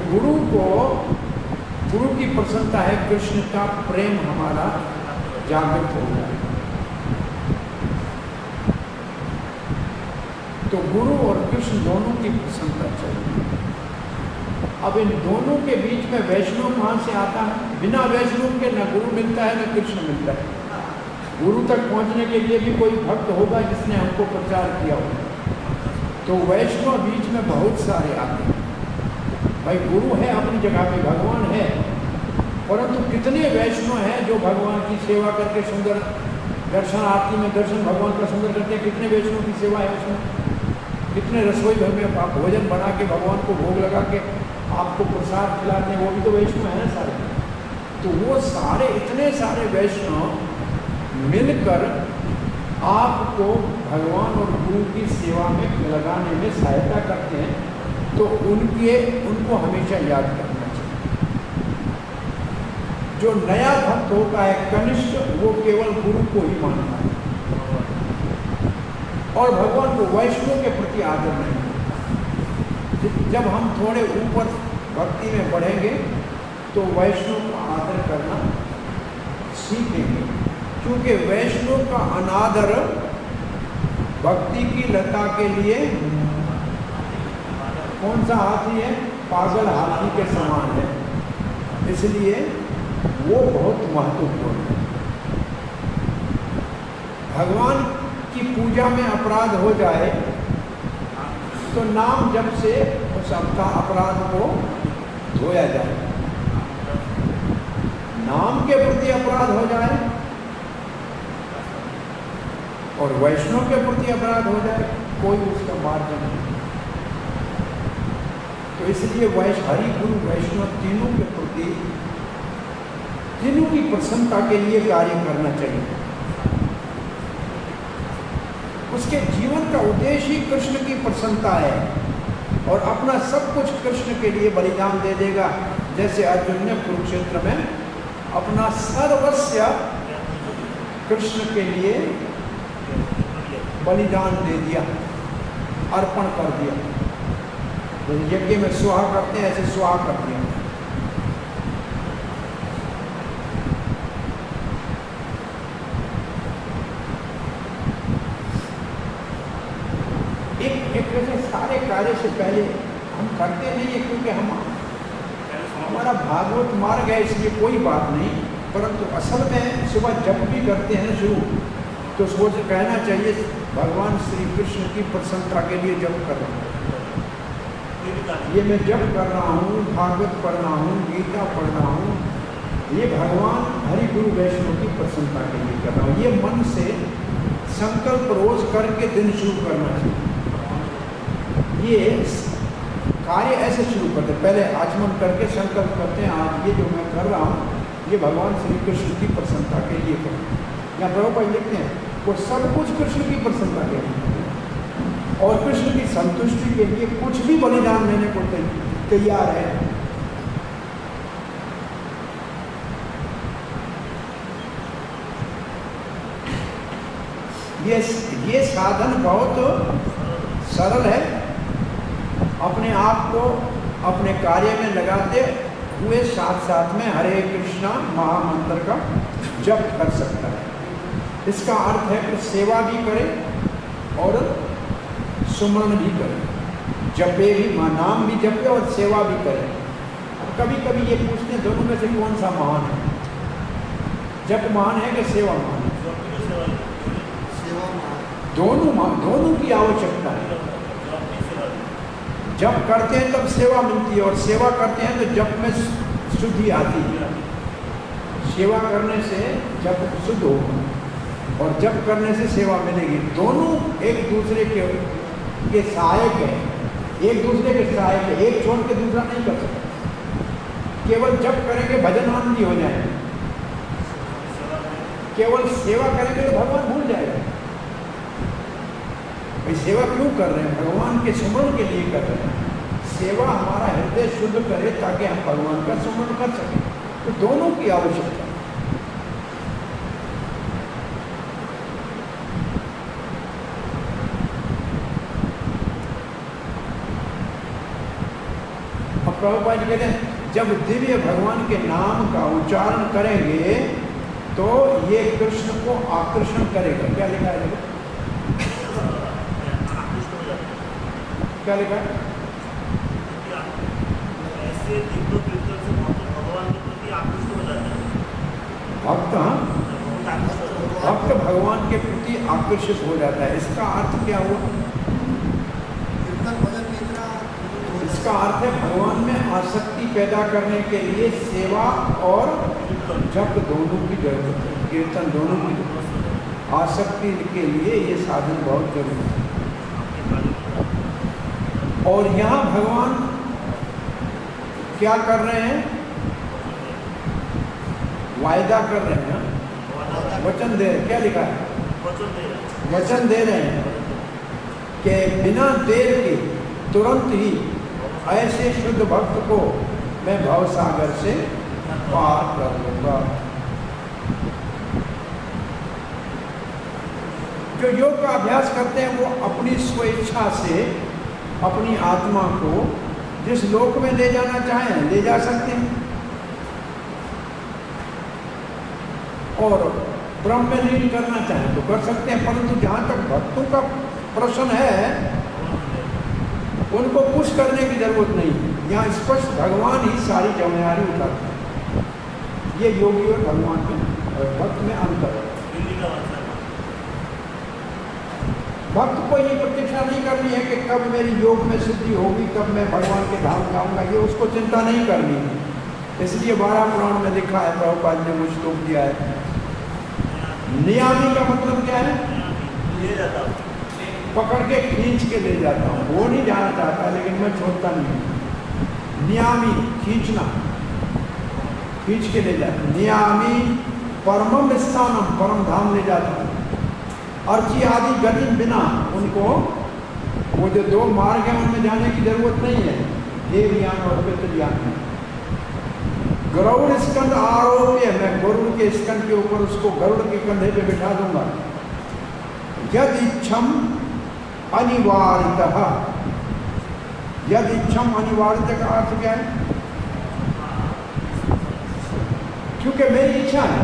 गुरु की प्रसन्नता है कृष्ण का प्रेम हमारा जागृत हो जाए। तो गुरु और कृष्ण दोनों की प्रसन्नता चाहिए। अब इन दोनों के बीच में वैष्णव कहाँ से आता है? बिना वैष्णव के न गुरु मिलता है न कृष्ण मिलता है। गुरु तक पहुँचने के लिए भी कोई भक्त होगा जिसने हमको प्रचार किया होगा। तो वैष्णव बीच में बहुत सारे आते हैं। भाई गुरु है अपनी जगह पे, भगवान है, परंतु कितने वैष्णव हैं जो भगवान की सेवा करके सुंदर दर्शन आरती में दर्शन भगवान का सुंदर करते हैं। कितने वैष्णव की सेवा है उसमें? कितने रसोई घर में आप भोजन बना के भगवान को भोग लगा के आपको प्रसाद खिलाते हैं, वो भी तो वैष्णव है ना सारे। तो वो सारे इतने सारे वैष्णव मिलकर आपको भगवान और गुरु की सेवा में लगाने में सहायता करते हैं। तो उनको हमेशा याद करना चाहिए। जो नया भक्त होता है कनिष्ठ, वो केवल गुरु को ही मानता है और भगवान को वैष्णव के प्रति आदर नहीं। जब हम थोड़े ऊपर भक्ति में बढ़ेंगे तो वैष्णव का आदर करना सीखेंगे, क्योंकि वैष्णव का अनादर भक्ति की लता के लिए कौन सा हाथी है? पागल हाथी के समान है। इसलिए वो बहुत महत्वपूर्ण है। भगवान की पूजा में अपराध हो जाए तो नाम जप से उस अपराध को धोया जाए। नाम के प्रति अपराध हो जाए और वैष्णव के प्रति अपराध हो जाए, कोई उसका मार्ग नहीं। तो इसलिए हरि गुरु वैष्णव तीनों के प्रति, तीनों की प्रसन्नता के लिए कार्य करना चाहिए। उसके जीवन का उद्देश्य ही कृष्ण की प्रसन्नता है और अपना सब कुछ कृष्ण के लिए बलिदान दे देगा। जैसे अर्जुन ने कुरुक्षेत्र में अपना सर्वस्व कृष्ण के लिए बलिदान दे दिया, अर्पण कर दिया। जैसे यज्ञ में स्वाहा करते हैं ऐसे स्वाहा कर दिया। एक वैसे सारे कार्य से पहले हम करते नहीं है क्योंकि हमारा भागवत मार्ग है, इसलिए कोई बात नहीं। परंतु असल में सुबह जब भी करते हैं शुरू तो सोच कहना चाहिए भगवान श्री कृष्ण की प्रसन्नता के लिए जप कर रहा हूँ। ये मैं जप कर रहा हूँ, भागवत पढ़ रहा हूँ, गीता पढ़ रहा हूँ, ये भगवान हरि गुरु वैष्णव की प्रसन्नता के लिए कर रहा हूँ। ये मन से संकल्प रोज करके दिन शुरू करना चाहिए। ये कार्य ऐसे शुरू करते, पहले आचमन करके संकल्प करते हैं आज ये जो मैं कर रहा हूँ ये भगवान श्री कृष्ण की प्रसन्नता के लिए करें। यहाँ प्रभुपाद लिखते हैं वो सब कुछ कृष्ण की प्रसन्नता के लिए और कृष्ण की संतुष्टि के लिए कुछ भी बलिदान देने को तैयार है। ये साधन बहुत सरल है। अपने आप को अपने कार्य में लगाते हुए साथ साथ में हरे कृष्णा महामंत्र का जप कर सकता है। इसका अर्थ है कि सेवा भी करे और सुमरण भी करे, जपे भी, नाम भी जपे और सेवा भी करे। अब कभी कभी ये पूछते हैं दोनों में से कौन सा महान है? जप महान है कि सेवा महान है? दोनों की आवश्यकता है। जप करते हैं तब सेवा मिलती है और सेवा करते हैं तो जप में शुद्धि आती है। सेवा करने से जप शुद्ध होगा और जप करने से सेवा मिलेगी। दोनों एक दूसरे के सहायक है, एक दूसरे के सहायक है, एक छोड़ के दूसरा नहीं कर सकता। केवल जप करेंगे भजन आनंदी हो जाएंगे, केवल सेवा करेंगे तो भगवान भूल जाएगा। भाई सेवा क्यों कर रहे हैं? भगवान के सुमरण के लिए कर रहे हैं। सेवा हमारा हृदय शुद्ध करे ताकि हम भगवान का सुमरण कर सकें। तो दोनों की आवश्यकता है। अब प्रभुपाद जी कहते हैं जब दिव्य भगवान के नाम का उच्चारण करेंगे तो ये कृष्ण को आकर्षण करेगा। क्या लिखा है? क्या लिखा है? ऐसे भगवान के प्रति आकृष्ट हो जाता है। भक्त भगवान के प्रति आकर्षित हो जाता है। इसका अर्थ क्या हुआ? इसका अर्थ है भगवान में आसक्ति पैदा करने के लिए सेवा और जप दोनों की जरूरत है, कीर्तन दोनों की जरूरत है। आसक्ति के लिए ये साधन बहुत जरूरी है। और यहाँ भगवान क्या कर रहे हैं? वायदा कर रहे हैं, वचन दे रहे हैं। क्या लिखा है? वचन दे रहे हैं कि बिना देर के तुरंत ही ऐसे शुद्ध भक्त को मैं भवसागर से पार कर लूंगा। जो योग का अभ्यास करते हैं वो अपनी स्वेच्छा से अपनी आत्मा को जिस लोक में ले जाना चाहें ले जा सकते हैं और ब्रह्म में लीन करना चाहें तो कर सकते हैं। परंतु जहाँ तक भक्तों का प्रश्न है उनको कुछ करने की जरूरत नहीं। यहाँ स्पष्ट भगवान ही सारी जिम्मेदारी उठाते हैं। ये योगी और भगवान के भक्त में अंतर है। भक्त को ये प्रतीक्षा नहीं करनी है कि कब मेरी योग में सिद्धि होगी, कब मैं भगवान के धाम जाऊंगा, ये उसको चिंता नहीं करनी है। इसलिए 12 पुराण में लिखा है, प्रभुपाद ने मुझे श्लोक दिया है। नियामी का मतलब क्या है? ले जाता हूँ, पकड़ के खींच के ले जाता हूँ। वो नहीं जाना चाहता लेकिन मैं छोड़ता नहीं। नियामी खींचना, खींच के ले जाता। नियामी परमम स्थानम, परम धाम ले जाता हूँ। अर्ची आदि गति बिना उनको वो जो दो मार्ग है उनमें जाने की जरूरत नहीं है, देव ज्ञान और पितृ ज्ञान में। गरुड़ स्कंद आरोप्य, मैं गरुड़ के स्कंद के ऊपर उसको गरुड़ के कंधे पे बिठा दूंगा। यद इच्छम अनिवार्यतः, यद इच्छम अनिवार्यता का अर्थ क्या है? क्योंकि मेरी इच्छा है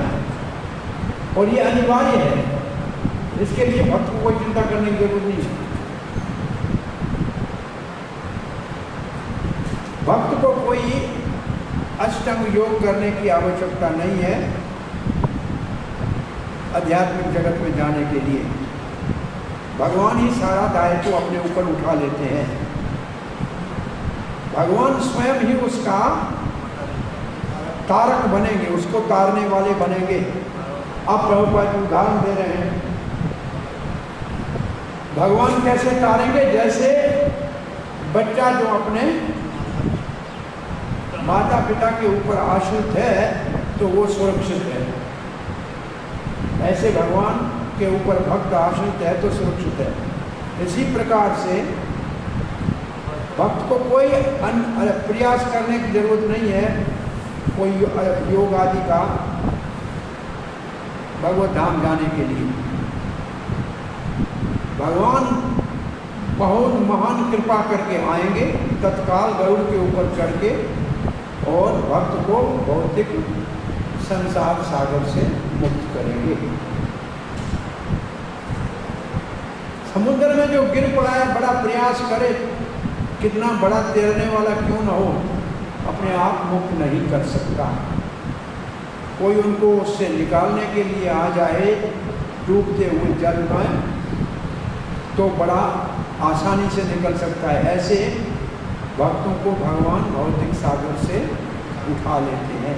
और ये अनिवार्य है, इसके लिए भक्त को कोई चिंता करने की जरूरत नहीं है। भक्त को कोई अष्टांग योग करने की आवश्यकता नहीं है आध्यात्मिक जगत में जाने के लिए। भगवान ही सारा दायित्व अपने ऊपर उठा लेते हैं। भगवान स्वयं ही उसका तारक बनेंगे, उसको तारने वाले बनेंगे। आप प्रभुपाद जी उदाहरण दे रहे हैं, भगवान कैसे तारेंगे? जैसे बच्चा जो अपने माता पिता के ऊपर आश्रित है तो वो सुरक्षित है, ऐसे भगवान के ऊपर भक्त आश्रित है तो सुरक्षित है। इसी प्रकार से भक्त को कोई प्रयास करने की जरूरत नहीं है, कोई योग आदि का भगवत धाम जाने के लिए। भगवान बहुत महान कृपा करके आएंगे तत्काल गरुड़ के ऊपर चढ़ के और भक्त को भौतिक संसार सागर से मुक्त करेंगे। समुद्र में जो गिर पड़ा है, बड़ा प्रयास करे, कितना बड़ा तैरने वाला क्यों न हो, अपने आप मुक्त नहीं कर सकता। कोई उनको उससे निकालने के लिए आ जाए डूबते हुए जल में तो बड़ा आसानी से निकल सकता है। ऐसे भक्तों को भगवान भौतिक सागर से उठा लेते हैं।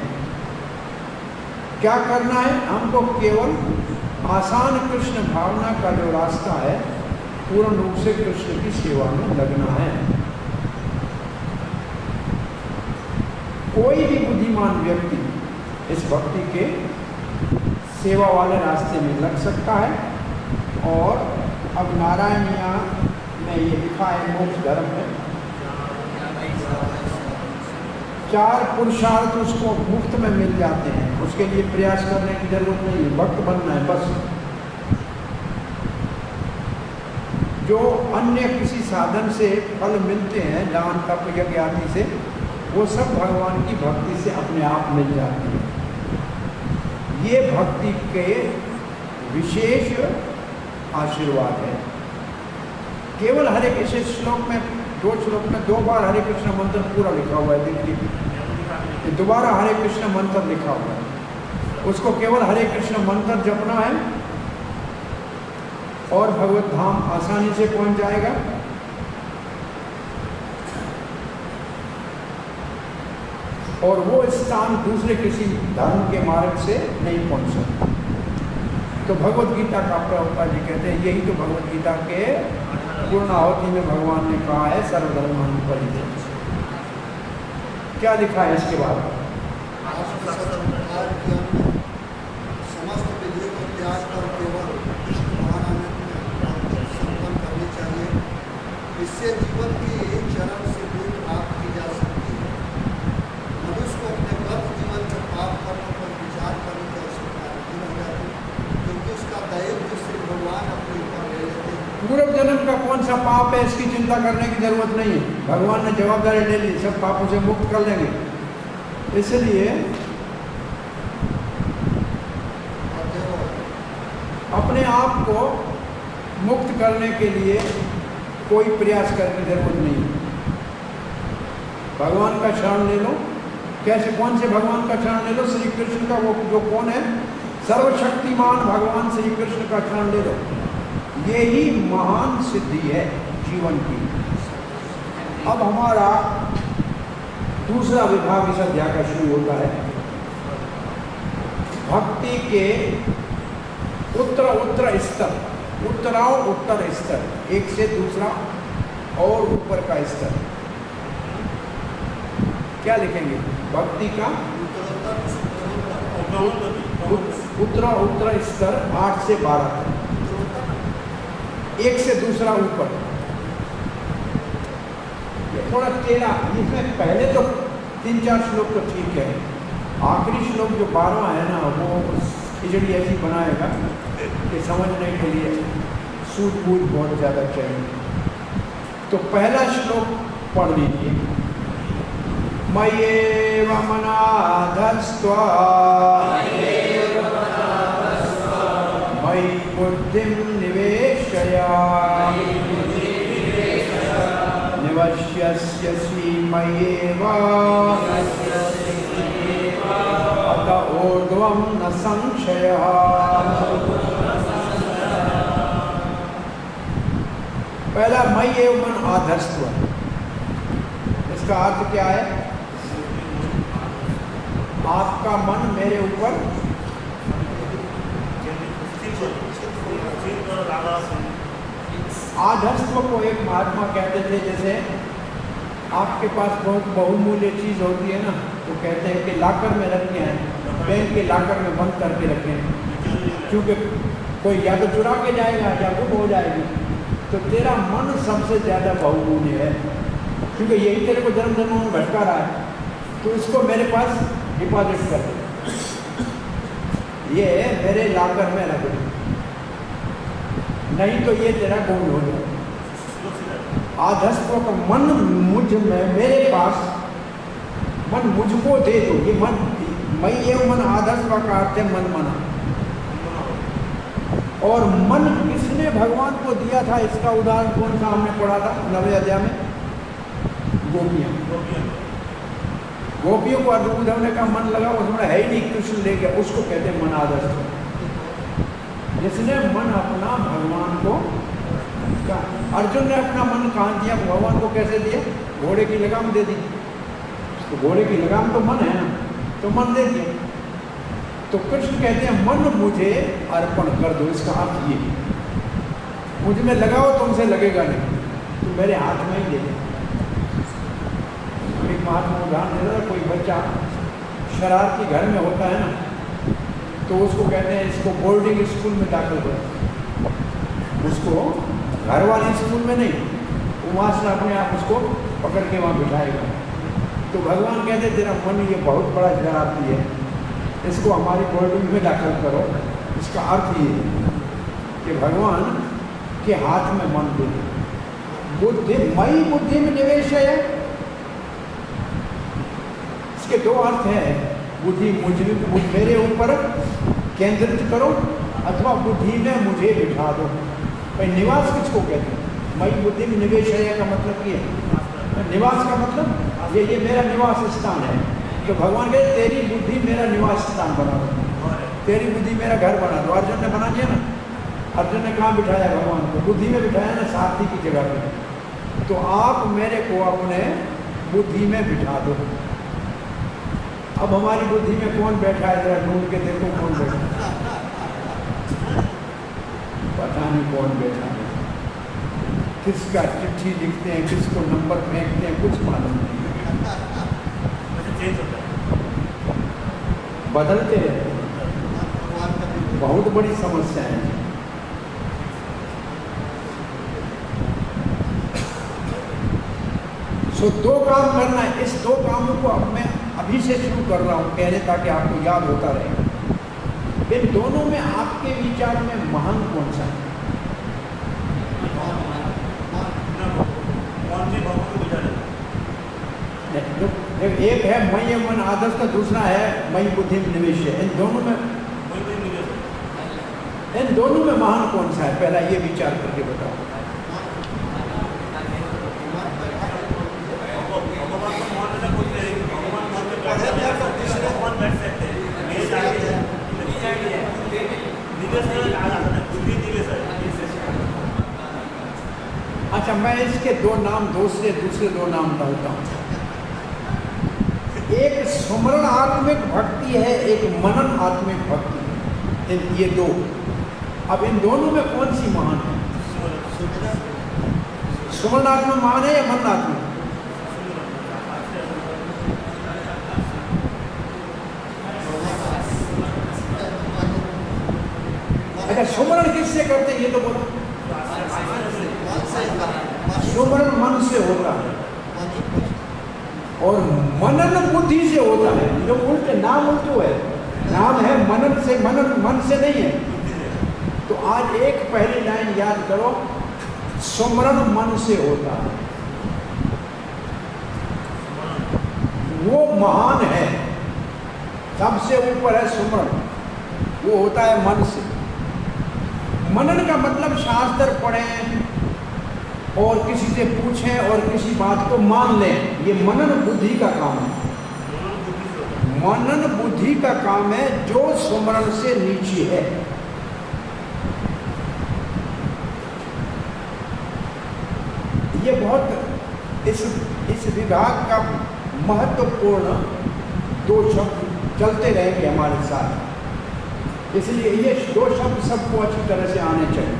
क्या करना है? हमको केवल आसान कृष्ण भावना का जो रास्ता है पूर्ण रूप से कृष्ण की सेवा में लगना है। कोई भी बुद्धिमान व्यक्ति इस भक्ति के सेवा वाले रास्ते में लग सकता है। और अब नारायणिया में ये लिखा है मोक्ष धर्म में 4 पुरुषार्थ उसको मुफ्त में मिल जाते हैं, उसके लिए प्रयास करने की जरूरत नहीं है, भक्त बनना है बस। जो अन्य किसी साधन से फल मिलते हैं, दान तप यज्ञ आदि से, वो सब भगवान की भक्ति से अपने आप मिल जाते हैं। ये भक्ति के विशेष आशीर्वाद है। केवल हरे कृष्ण श्लोक में 2 श्लोक में 2 बार हरे कृष्ण मंत्र पूरा लिखा हुआ है, देखिए दोबारा हरे कृष्ण मंत्र लिखा हुआ है। उसको केवल हरे कृष्ण मंत्र जपना है और भगवत धाम आसानी से पहुंच जाएगा। और वो स्थान दूसरे किसी धर्म के मार्ग से नहीं पहुंच सकता। तो भगवत गीता का प्रभुपाद जी कहते हैं, यही तो भगवत गीता के पूर्णाहुति में भगवान ने कहा है सर्वधर्मान् परित्यज्य। क्या लिखा है इसके बाद? समस्त विधियों को त्याग कर केवल कृष्ण महानामृत में संपन्न करनी चाहिए। इससे जीवन की चरम से दूर प्राप्त की जा सकती है। मनुष्य को अपने गत जीवन के पाप कर्मों पर विचार करने की आवश्यकता नहीं रह जाती, क्योंकि उसका दायित्व श्री भगवान अपने ऊपर ले लेते हैं। पूर्व जन्म का कौन सा पाप है इसकी चिंता करने की जरूरत नहीं है, भगवान ने जवाबदारी ले ली, सब पापों से मुक्त कर लेंगे। इसलिए अपने आप को मुक्त करने के लिए कोई प्रयास करने की जरूरत नहीं है। भगवान का शरण ले लो। कैसे? कौन से भगवान का शरण ले लो? श्री कृष्ण का। वो जो कौन है? सर्वशक्तिमान भगवान श्री कृष्ण का शरण ले लो। ये ही महान सिद्धि है जीवन की। अब हमारा दूसरा विभाग इस अध्याय का शुरू होता है। भक्ति के उत्तर स्तर, उत्तर स्तर, एक से दूसरा और ऊपर का स्तर। क्या लिखेंगे? भक्ति का उत्तर स्तर 8 से 12 तक। एक से दूसरा ऊपर। ये थोड़ा टेढ़ा, इसमें पहले तो 3-4 श्लोक तो ठीक है, आखिरी श्लोक जो 12वां है ना, वो खिचड़ी ऐसी बनाएगा कि समझने के लिए सूझबूझ बहुत ज़्यादा चाहिए। तो पहला श्लोक पढ़ लीजिए। मय्येव मनाधस्त्वा मयि बुद्धिं निवेशय निवस्यसि मय्येव अत ऊर्ध्वं न संशयः। पहला मय्येव मन आधस्त्व, इसका अर्थ क्या है? आपका मन मेरे ऊपर आधस्त्व को एक महात्मा कहते थे, जैसे आपके पास बहुत बहुमूल्य चीज होती है ना, तो कहते हैं कि लाकर में रखे हैं, बैंक के लाकर में बंद करके रखे हैं, क्योंकि कोई या तो चुरा के जाएगा या गुम हो जाएगी। तो तेरा मन सबसे ज्यादा बहुमूल्य है, क्योंकि यही तेरे को जन्म जन्मों में भटका रहा है, तो इसको मेरे पास डिपॉजिट कर दे, ये मेरे लाकर में रख दे, नहीं तो ये तेरा गुम हो जाए। आधस्त्व का मन मुझ में, मेरे पास मन मुझको दे दो, ये मन मैं ये मन आधस्त्व का अर्थ है मन मना। और मन किसने भगवान को दिया था, इसका उदाहरण कौन सा हमने पढ़ा था 9वें अध्याय में? गोपियां। गोपियों को उद्धव का मन लगा, उसमें है ही नहीं, कृष्ण ले गया, उसको कहते हैं मन आधस्त्व। जिसने मन अपना भगवान को, अर्जुन ने अपना मन कहाँ दिया, भगवान को कैसे दिया? घोड़े की लगाम दे दी, तो घोड़े की लगाम तो मन है ना, तो मन दे दिया। तो कृष्ण कहते हैं मन मुझे अर्पण कर दो, इसका अर्थ ये, मुझ में लगाओ, तुमसे लगेगा नहीं, तो मेरे हाथ में ही दे दो। एक महात्मा उदाहरण दे रहा, कोई बच्चा शरारती घर में होता है ना, तो उसको कहते हैं इसको बोर्डिंग स्कूल में दाखिल करो, उसको घर वाले स्कूल में नहीं, वहाँ से अपने आप उसको पकड़ के वहाँ बिठाएगा। तो भगवान कहते तेरा मन ये बहुत बड़ा शरारती है, इसको हमारी बोर्डिंग में दाखिल करो। इसका अर्थ ये कि भगवान के हाथ में मन दे, बुद्धि मई बुद्धि में निवेश है। इसके दो अर्थ हैं, बुद्धि मुझ मेरे ऊपर केंद्रित करो, अथवा बुद्धि में मुझे बिठा दो। भाई निवास किसको कहते हैं? मई बुद्धि में निवेश है का मतलब ये है, निवास का मतलब ये मेरा निवास स्थान है। तो भगवान कहते तेरी बुद्धि मेरा निवास स्थान बना दो, तेरी बुद्धि मेरा घर बना दो। अर्जुन ने बना दिया ना, अर्जुन ने कहाँ बिठाया भगवान को? बुद्धि में बिठाया ना, सारथी की जगह पे। तो आप मेरे को अपने बुद्धि में बिठा दो। अब हमारी बुद्धि में कौन बैठा है, जरा ढूंढ के देखो कौन बैठा है। पता नहीं कौन बैठा है, किसका चिट्ठी लिखते हैं, किसको नंबर फेंकते हैं, कुछ मालूम नहीं, बदलते रहते हैं। बहुत बड़ी समस्या है। सो दो काम करना है, इस दो कामों को अब मैं अभी से शुरू कर रहा हूँ कहने, ताकि आपको याद होता रहे। इन दोनों में आपके विचार में महान कौन सा है? एक है मई मन आदर्श का, दूसरा है मई बुद्धि में निवेश है। इन दोनों में महान कौन सा है? पहला ये विचार करके बताओ। अच्छा, मैं इसके दो नाम दूसरे दो नाम डालता हूँ। एक सुमरण आत्मिक भक्ति है, एक मनन आत्मिक भक्ति है, ये दो। अब इन दोनों में कौन सी महान है? सुमरण आत्मिक महान है या मनन आत्मिक? अच्छा, सुमरण किससे करते हैं ये तो बोलो। सुमरन मन से होता है मन ही पड़ता और मनन बुद्धि से होता है। जो उल्टे नाम उल्टो है, नाम है मनन से, मनन मन से नहीं है। तो आज एक पहली लाइन याद करो, सुमरन मन से होता है, वो महान है, सबसे ऊपर है सुमरन, वो होता है मन से। मनन का मतलब शास्त्र पढ़ें और किसी से पूछें और किसी बात को मान लें, ये मनन बुद्धि का काम है। मनन बुद्धि का काम है जो सुमरन से नीचे है। ये बहुत इस विभाग का महत्वपूर्ण दो शब्द चलते रहेंगे हमारे साथ, इसलिए ये दो शब्द सबको अच्छी तरह से आने चाहिए।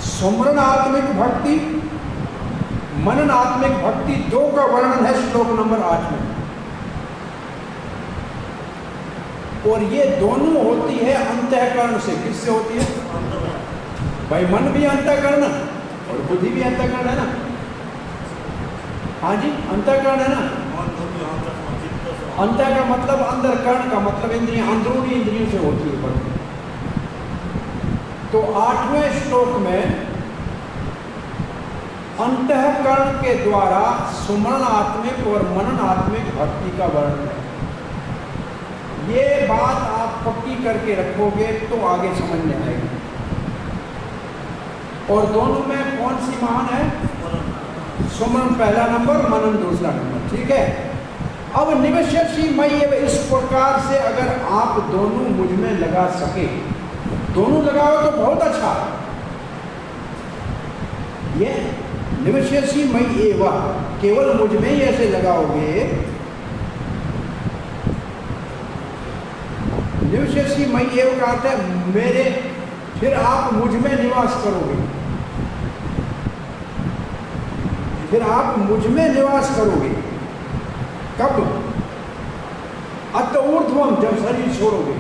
सुमरन आत्मिक भक्ति, मनन आत्मिक भक्ति, दो का वर्णन है श्लोक नंबर 8 में। और ये दोनों होती है अंतःकरण से। किससे होती है भाई? मन भी अंतःकरण और बुद्धि भी अंतःकरण है ना। हाँ जी, अंतःकरण है ना। अंत का मतलब अंदर, कर्ण का मतलब इंद्रियां, अंदरूनी इंद्रियों से होती है भक्ति। तो 8वें श्लोक में अंतःकरण के द्वारा सुमरन आत्मिक और मनन आत्मिक भक्ति का वर्णन है। ये बात आप पक्की करके रखोगे तो आगे समझ में आएगी। और दोनों में कौन सी महान है? सुमरन पहला नंबर, मनन दूसरा नंबर। ठीक है। अब निवश्यसि मयि एव, इस प्रकार से अगर आप दोनों मुझ में लगा सके, दोनों लगाओ तो बहुत अच्छा। ये निवश्यसि मयि एव, केवल मुझ में ही ऐसे लगाओगे। निवश्यसि मयि एव का अर्थ है मेरे, फिर आप मुझ में निवास करोगे, फिर आप मुझ में निवास करोगे। कब? अत ऊर्ध्वम, जब शरीर छोड़ोगे।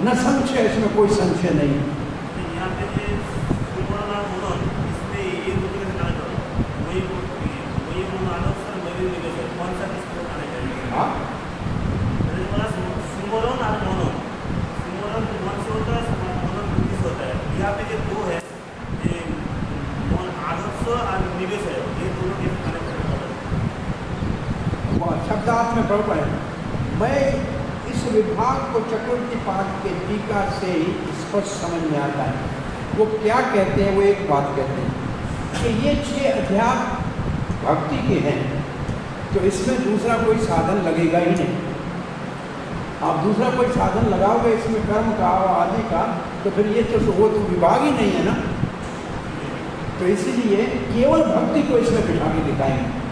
न संशय, इसमें कोई संशय नहीं। यहाँ पे हाँ, सुमरन और मनन, सुमरन मन से होता है, मनन बुद्धि से होता है। यहाँ पे जो दो है, आदर्श और निवेश है, ये दोनों के शब्दार्थ में पढ़ पाए। मैं इस विभाग को चक्रवर्ती पाठ के टीका से ही स्पष्ट समझ में आता है। वो क्या कहते हैं? वो एक बात कहते हैं कि ये 6 अध्याय भक्ति के हैं, तो इसमें दूसरा कोई साधन लगेगा ही नहीं। आप दूसरा कोई साधन लगाओगे इसमें कर्म का आदि का, तो फिर ये तो वो तो विभाग ही नहीं है ना। तो इसीलिए केवल भक्ति को इसमें बिठा के दिखाएंगे।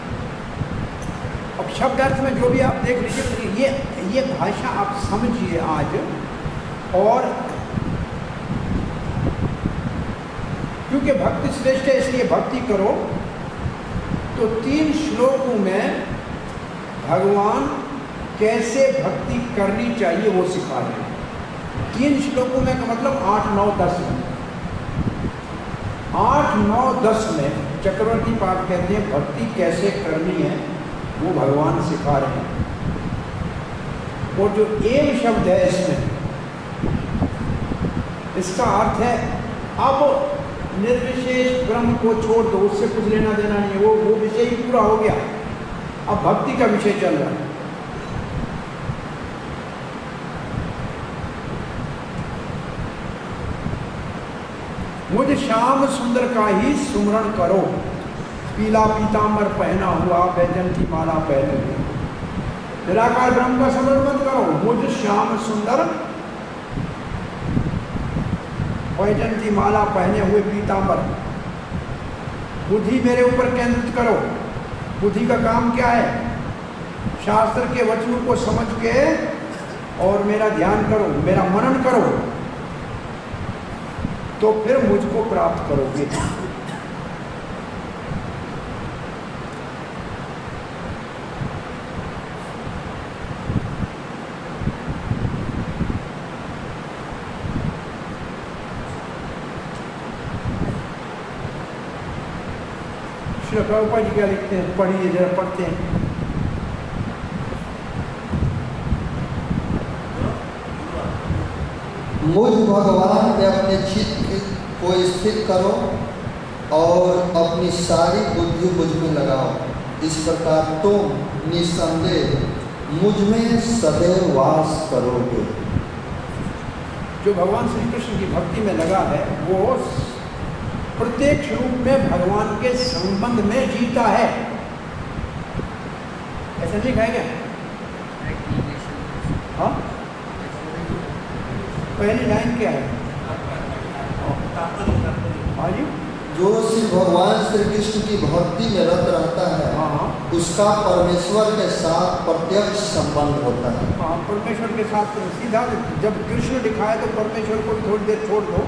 अब शब्दार्थ में जो भी आप देख लीजिए, ये भाषा आप समझिए आज। और क्योंकि भक्ति श्रेष्ठ है इसलिए भक्ति करो। तो 3 श्लोकों में भगवान कैसे भक्ति करनी चाहिए वो सिखा रहे हैं। 3 श्लोकों में का मतलब 8, 9, 10 में। 8, 9, 10 में चक्रवर्ती पाठ कहते हैं भक्ति कैसे करनी है वो भगवान सिखा रहे हैं। और जो एव शब्द है इसमें, इसका अर्थ है अब निर्विशेष ब्रह्म को छोड़ दो, उससे कुछ लेना देना नहीं है, वो विषय ही पूरा हो गया। अब भक्ति का विषय चल रहा है। मुझ श्याम सुंदर का ही सुमरण करो, पीला पीताम्बर पहना हुआ बैजंती माला पहने हुए। निराकार ब्रह्म का स्मरण मत करो, मुझ श्याम सुंदर बैजंती माला पहने हुए पीताम्बर। बुद्धि मेरे ऊपर केंद्रित करो। बुद्धि का काम क्या है? शास्त्र के वचनों को समझ के और मेरा ध्यान करो, मेरा मनन करो, तो फिर मुझको प्राप्त करोगे। श्री प्रभुपाद जी क्या लिखते हैं, पढ़िए जरा, पढ़ते हैं। मुझ भगवान में अपने चित्त को स्थिर करो और अपनी सारी बुद्धि मुझ में लगाओ। इस प्रकार तुम निस्संदेह मुझ में सदैव वास करोगे। जो भगवान श्री कृष्ण की भक्ति में लगा है वो प्रत्यक्ष रूप में भगवान के संबंध में जीता है। ऐसा लिखा है क्या? हाँ, पहली लाइन क्या है? हाँ जी, जो श्री भगवान श्री कृष्ण की भक्ति में रत रहता है, हाँ, उसका परमेश्वर के साथ प्रत्यक्ष संबंध होता है। हाँ, परमेश्वर के साथ सीधा, जब कृष्ण लिखा है तो परमेश्वर को थोड़ी देर छोड़ दो।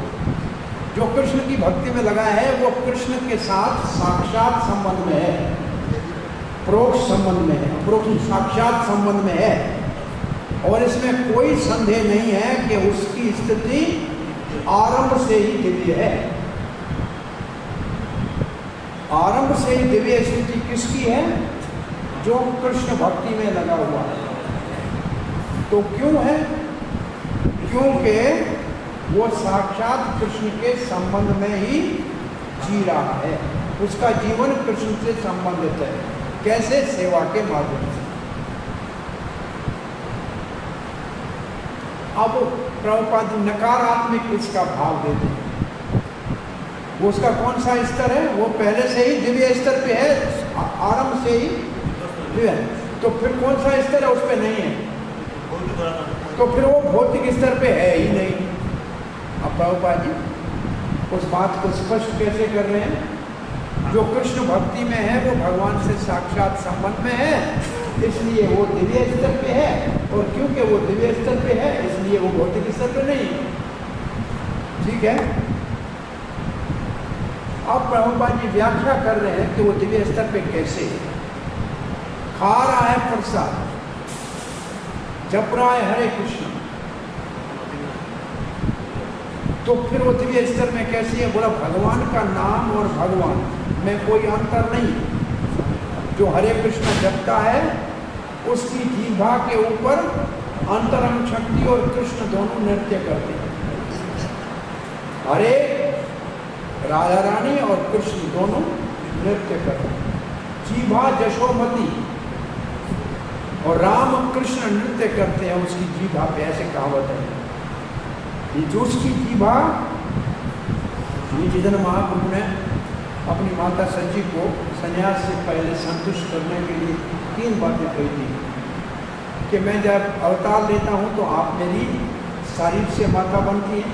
जो कृष्ण की भक्ति में लगा है वो कृष्ण के साथ साक्षात संबंध में है, परोक्ष संबंध में है, परोक्ष साक्षात संबंध में है। और इसमें कोई संदेह नहीं है कि उसकी स्थिति आरंभ से ही दिव्य है। आरंभ से ही दिव्य स्थिति किसकी है? जो कृष्ण भक्ति में लगा हुआ है। तो क्यों है? क्योंकि वो साक्षात कृष्ण के संबंध में ही जी रहा है। उसका जीवन कृष्ण से संबंधित है। कैसे? सेवा के माध्यम से। अब प्रभुपाद नकारात्मक इसका भाव देते हैं। वो उसका कौन सा स्तर है? वो पहले से ही दिव्य स्तर पे है, आरंभ से ही दिव्य है। तो फिर कौन सा स्तर है? उस पे नहीं है, तो फिर वो भौतिक स्तर पे है ही नहीं। अब प्रभुपाद जी उस बात को स्पष्ट कैसे कर रहे हैं? जो कृष्ण भक्ति में है वो भगवान से साक्षात संबंध में है, इसलिए वो दिव्य स्तर पे है। और क्योंकि वो दिव्य स्तर पे है इसलिए वो भौतिक स्तर पे नहीं है। ठीक है। अब प्रभुपाद जी व्याख्या कर रहे हैं कि वो दिव्य स्तर पे कैसे है। खा रहा है प्रसाद, जप रहा है हरे कृष्ण, तो फिर वो दिव्य स्तर में कैसी है? बोला भगवान का नाम और भगवान में कोई अंतर नहीं। जो हरे कृष्ण जपता है उसकी जीभा के ऊपर अंतरंग शक्ति और कृष्ण दोनों नृत्य करते हैं। हरे राधा रानी और कृष्ण दोनों नृत्य करते हैं। जीभा जशोमती और राम कृष्ण नृत्य करते हैं उसकी जीभा पे, ऐसे कहावत है। जो उसकी जीभा, ये जिधर महाप्रभु ने अपनी माता सची को संन्यास से पहले संतुष्ट करने के लिए 3 बातें कही थी कि मैं जब अवतार लेता हूँ तो आप मेरी शरीर से माता बनती है।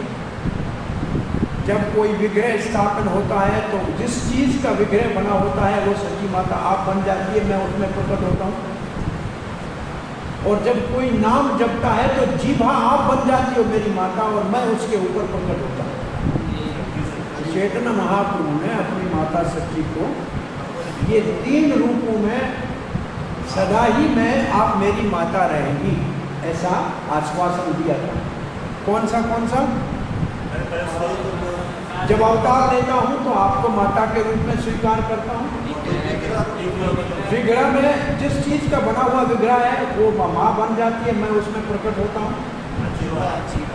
जब कोई विग्रह स्थापन होता है तो जिस चीज़ का विग्रह बना होता है वो सच्ची माता आप बन जाती है, मैं उसमें प्रकट होता हूँ। और जब कोई नाम जपता है तो जीभा आप बन जाती हो मेरी माता और मैं उसके ऊपर प्रकट होता हूँ। चैतन्य महाप्रभु ने अपनी माता सच्ची को ये 3 रूपों में सदा ही मैं आप मेरी माता रहेंगी ऐसा आश्वासन दिया था। कौन सा? जब अवतार लेता हूँ तो आपको माता के रूप में स्वीकार करता हूँ। विग्रह में जिस चीज़ का बना हुआ विग्रह है वो माँ बन जाती है, मैं उसमें प्रकट होता हूँ।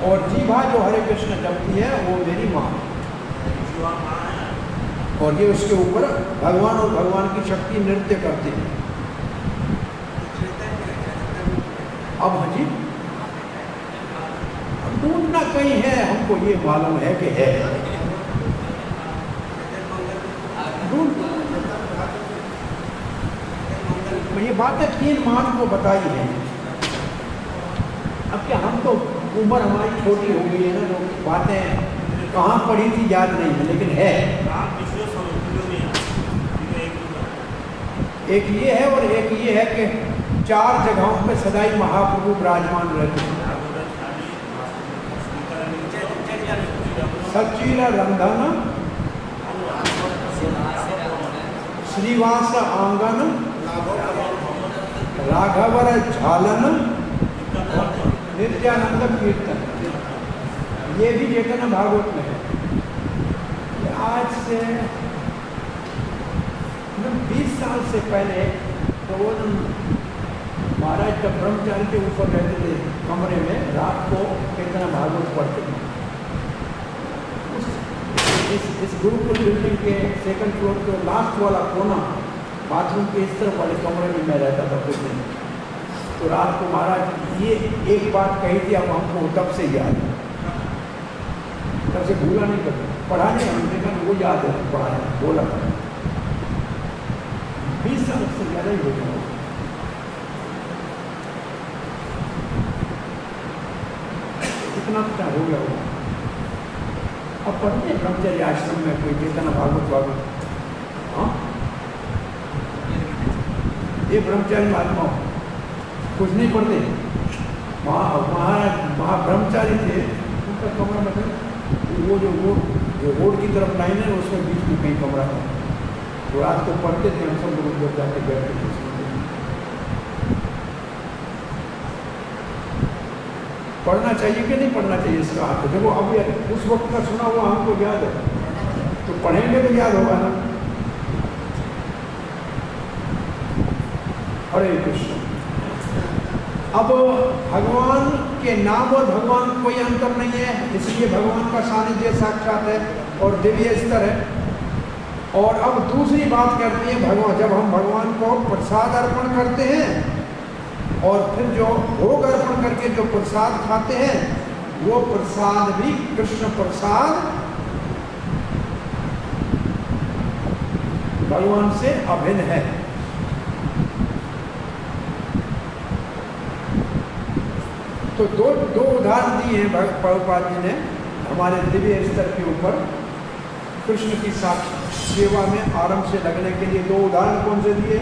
और जीभा जो हरे कृष्ण जपती है वो मेरी माँ, और ये उसके ऊपर भगवान और भगवान की शक्ति नृत्य करते हैं। अब हाजी ढूंढना कहीं है, हमको ये मालूम है कि है। ये बातें 3 मान को बताई है। अब क्या हम तो उम्र हमारी छोटी हो गई है ना, तो बातें कहाँ पढ़ी थी याद नहीं है, लेकिन है। एक ये है और एक ये है कि 4 जगहों पे सदाई महाप्रभु विराजमान रहते हैं। सच्चील रंधन, श्रीवास आंगन, राघवर झालन, नित्यानंद कीर्तन। ये भी चैतन्य भागवत में है। आज से 20 साल से पहले प्रबोधन महाराज जब ब्रह्मचारी के ऊपर रहते थे कमरे में, रात को कितना भागवत पढ़ते थे। इस गुरुकुल बिल्डिंग के सेकंड फ्लोर के लास्ट वाला कोना, बाथरूम के इस तरफ वाले कमरे में मैं रहता था कुछ दिन। तो रात को महाराज ये एक बात कही थी, अब हमको तब से याद है, तब से भूला नहीं करते। पढ़ा नहीं, हमने देखा वो याद है, पढ़ाया बोला था। 20 साल से ज़्यादा ही हो गया। कितना क्या हो गया होगा। अब पढ़ते हैं ब्रह्मचर्य आश्रम में कोई चेतना भागवत, हाँ ये ब्रह्मचारी महात्मा कुछ नहीं पढ़ते। वहाँ ब्रह्मचारी थे, उनका कमरा मतलब वो जो रोड की तरफ लाइन है उसमें बीच में कहीं कमरा है। तो रात को पढ़ते थे, हम सब लोग उधर जाके बैठते थे। पढ़ना चाहिए कि नहीं पढ़ना चाहिए इसका हाथ? देखो अभी उस वक्त का सुना हुआ हमको याद है, तो पढ़ेंगे तो याद होगा ना। हरे कृष्ण। अब भगवान के नाम और भगवान कोई अंतर नहीं है, इसलिए भगवान का सानिध्य साक्षात है और दिव्य स्तर है। और अब दूसरी बात करती है भगवान, जब हम भगवान को प्रसाद अर्पण करते हैं और फिर जो भोग अर्पण करके जो प्रसाद खाते हैं, वो प्रसाद भी कृष्ण प्रसाद भगवान से अभिन्न है। तो दो उदाहरण दिए हैं प्रभुपाद जी ने हमारे दिव्य स्तर के ऊपर कृष्ण की सेवा में आरंभ से लगने के लिए। दो उदाहरण कौन से दिए?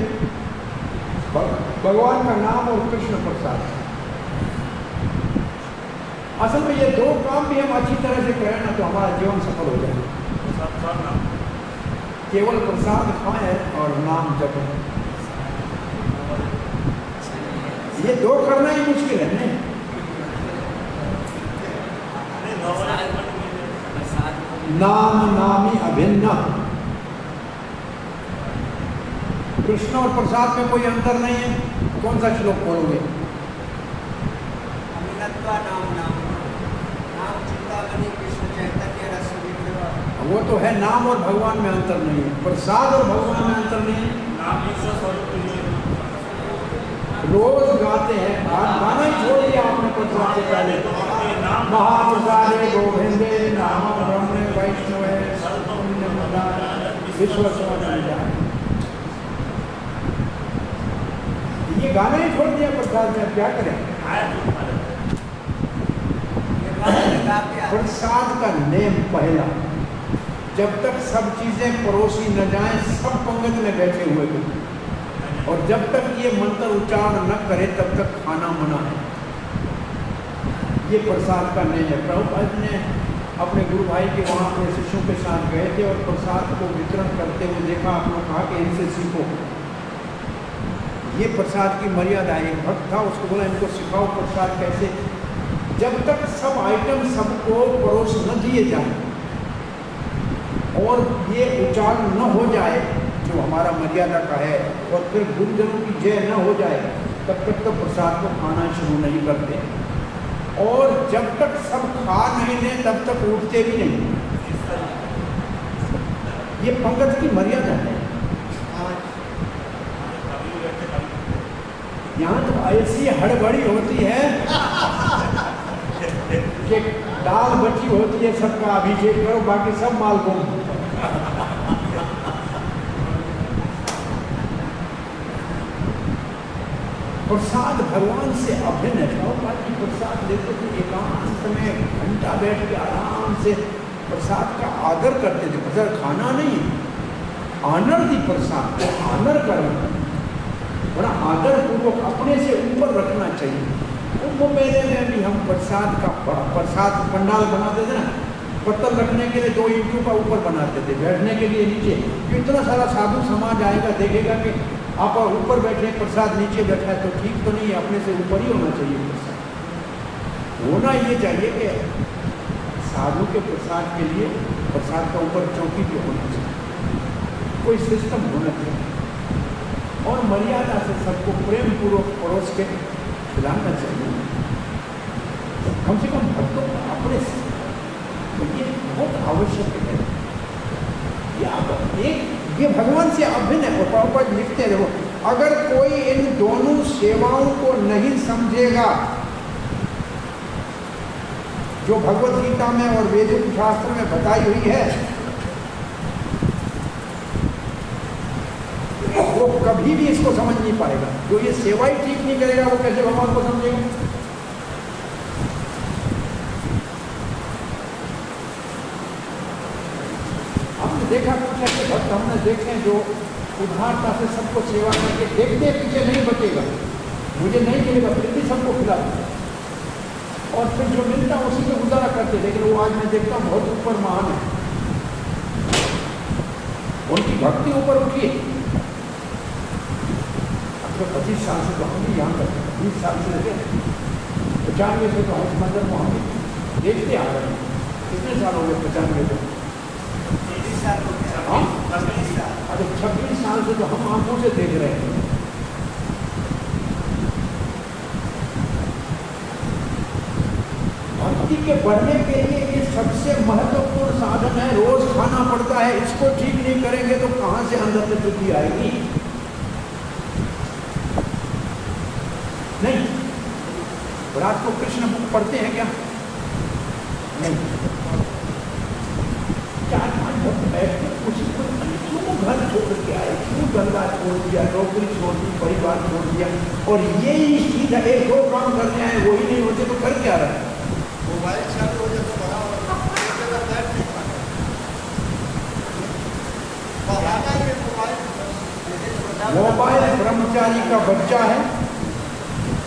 भगवान का नाम और कृष्ण प्रसाद। असल में ये दो काम भी हम अच्छी तरह से करें ना तो हमारा जीवन सफल हो जाए। केवल प्रसाद खाएं और नाम जपें, ये दो करना ही मुश्किल है। नहीं नाम नामी अभिन्न, कृष्ण और प्रसाद में कोई अंतर नहीं है। कौन सा श्लोक बोलोगे? वो तो है, नाम और भगवान में अंतर नहीं है, प्रसाद और भगवान में अंतर नहीं है। रोज गाते हैं, गाना ही छोड़ दिया आपने प्रसाद से पहले। महाप्रसादे गोविंदे नाम ब्रह्म वैष्णवे विश्व। ये गाना ही छोड़ दिया प्रसाद में, अब क्या करें? प्रसाद का नेम पहला, जब तक सब चीजें परोसी न जाएं, सब पंगत में बैठे हुए थे, और जब तक ये मंत्र उच्चारण न करे तब तक खाना मना है। ये प्रसाद का नेम है। प्रभुपाद ने अपने गुरु भाई के वहाँ अपने शिष्यों के साथ गए थे और प्रसाद को वितरण करते हुए देखा। आपने कहा कि इनसे सीखो, ये प्रसाद की मर्यादा है। एक भक्त था, उसको बोला इनको सिखाओ प्रसाद कैसे। जब तक सब आइटम सबको परोस न दिए जाए और ये उच्चारण न हो जाए जो हमारा मर्यादा का है, और फिर गुरुजनों की जय न हो जाए, तब तक तो प्रसाद को खाना शुरू नहीं करते। और जब तक सब खा नहीं लें तब तक उठते भी नहीं। ये पंगत की मर्यादा है। यहाँ तो ऐसी हड़बड़ी होती है कि दाल बची होती है, सबका अभिषेक करो, बाकी सब माल गुम। प्रसाद भगवान से अभिन्न है। प्रभुपाद जी प्रसाद लेते थे, एकांत में घंटा बैठ के आराम से प्रसाद का आदर करते थे। प्रसाद खाना नहीं, आनर दी प्रसाद को आनर करना, बड़ा आदर पूर्वक अपने से ऊपर रखना चाहिए। कुंभ मेले में भी हम प्रसाद का प्रसाद पंडाल बनाते थे ना, पत्तल रखने के लिए 2 ईंटों का ऊपर बनाते थे, बैठने के लिए नीचे। इतना सारा साधु समाज आएगा, देखेगा कि आप ऊपर बैठे, प्रसाद नीचे बैठा है, तो ठीक तो नहीं है, अपने से ऊपर ही होना चाहिए। प्रसाद होना ये चाहिए कि साधु के प्रसाद के लिए प्रसाद का ऊपर चौकी भी होना चाहिए, कोई सिस्टम होना चाहिए। और मर्यादा से सबको प्रेम पूर्वक परोस के खिलाना चाहिए। तो कम से कम भक्तों को अपने से तो ये बहुत आवश्यक है। ये भगवान से अभिन्न है। और प्रभुपाद लिखते हैं, देखो, अगर कोई इन दोनों सेवाओं को नहीं समझेगा जो भगवत गीता में और वैदिक शास्त्र में बताई हुई है, वो कभी भी इसको समझ नहीं पाएगा। जो ये सेवा ही ठीक नहीं करेगा वो कैसे भगवान को समझेगा? हमने देखा कुछ ऐसे भक्त हमने देखे जो उदारता से सबको सेवा करके देखते पीछे नहीं बचेगा, मुझे नहीं मिलेगा फिर भी सबको खिलाते और फिर जो मिलता उसी में गुजारा करते। लेकिन वो आज मैं देखता हूँ बहुत ऊपर महान है, उनकी भक्ति ऊपर उठी है। अब तो 25 साल से तो हम भी यहाँ करते हैं, 20 साल से लगे 95 से तो हज मंदिर को हम देखते आ रहे हैं। कितने साल हो गए? 95 को हाँ, अरे 26 साल से तो हम आंखों से देख रहे हैं। भक्ति के बढ़ने के लिए ये सबसे महत्वपूर्ण साधन है। रोज खाना पड़ता है, इसको ठीक नहीं करेंगे तो कहां से अंदर से शुद्धि आएगी? नहीं। रात को कृष्ण बुक पढ़ते हैं क्या? नहीं। 4-5 भक्त बैठते क्यों घर छोड़ के आए, क्यों गंगा छोड़ दिया, नौकरी छोड़ दी, परिवार छोड़ दिया, और ये ही सीधा 1-2 काम करने आए, वही नहीं होते तो कर क्या रहे? मोबाइल चालू हो जाए तो मोबाइल ब्रह्मचारी का बच्चा है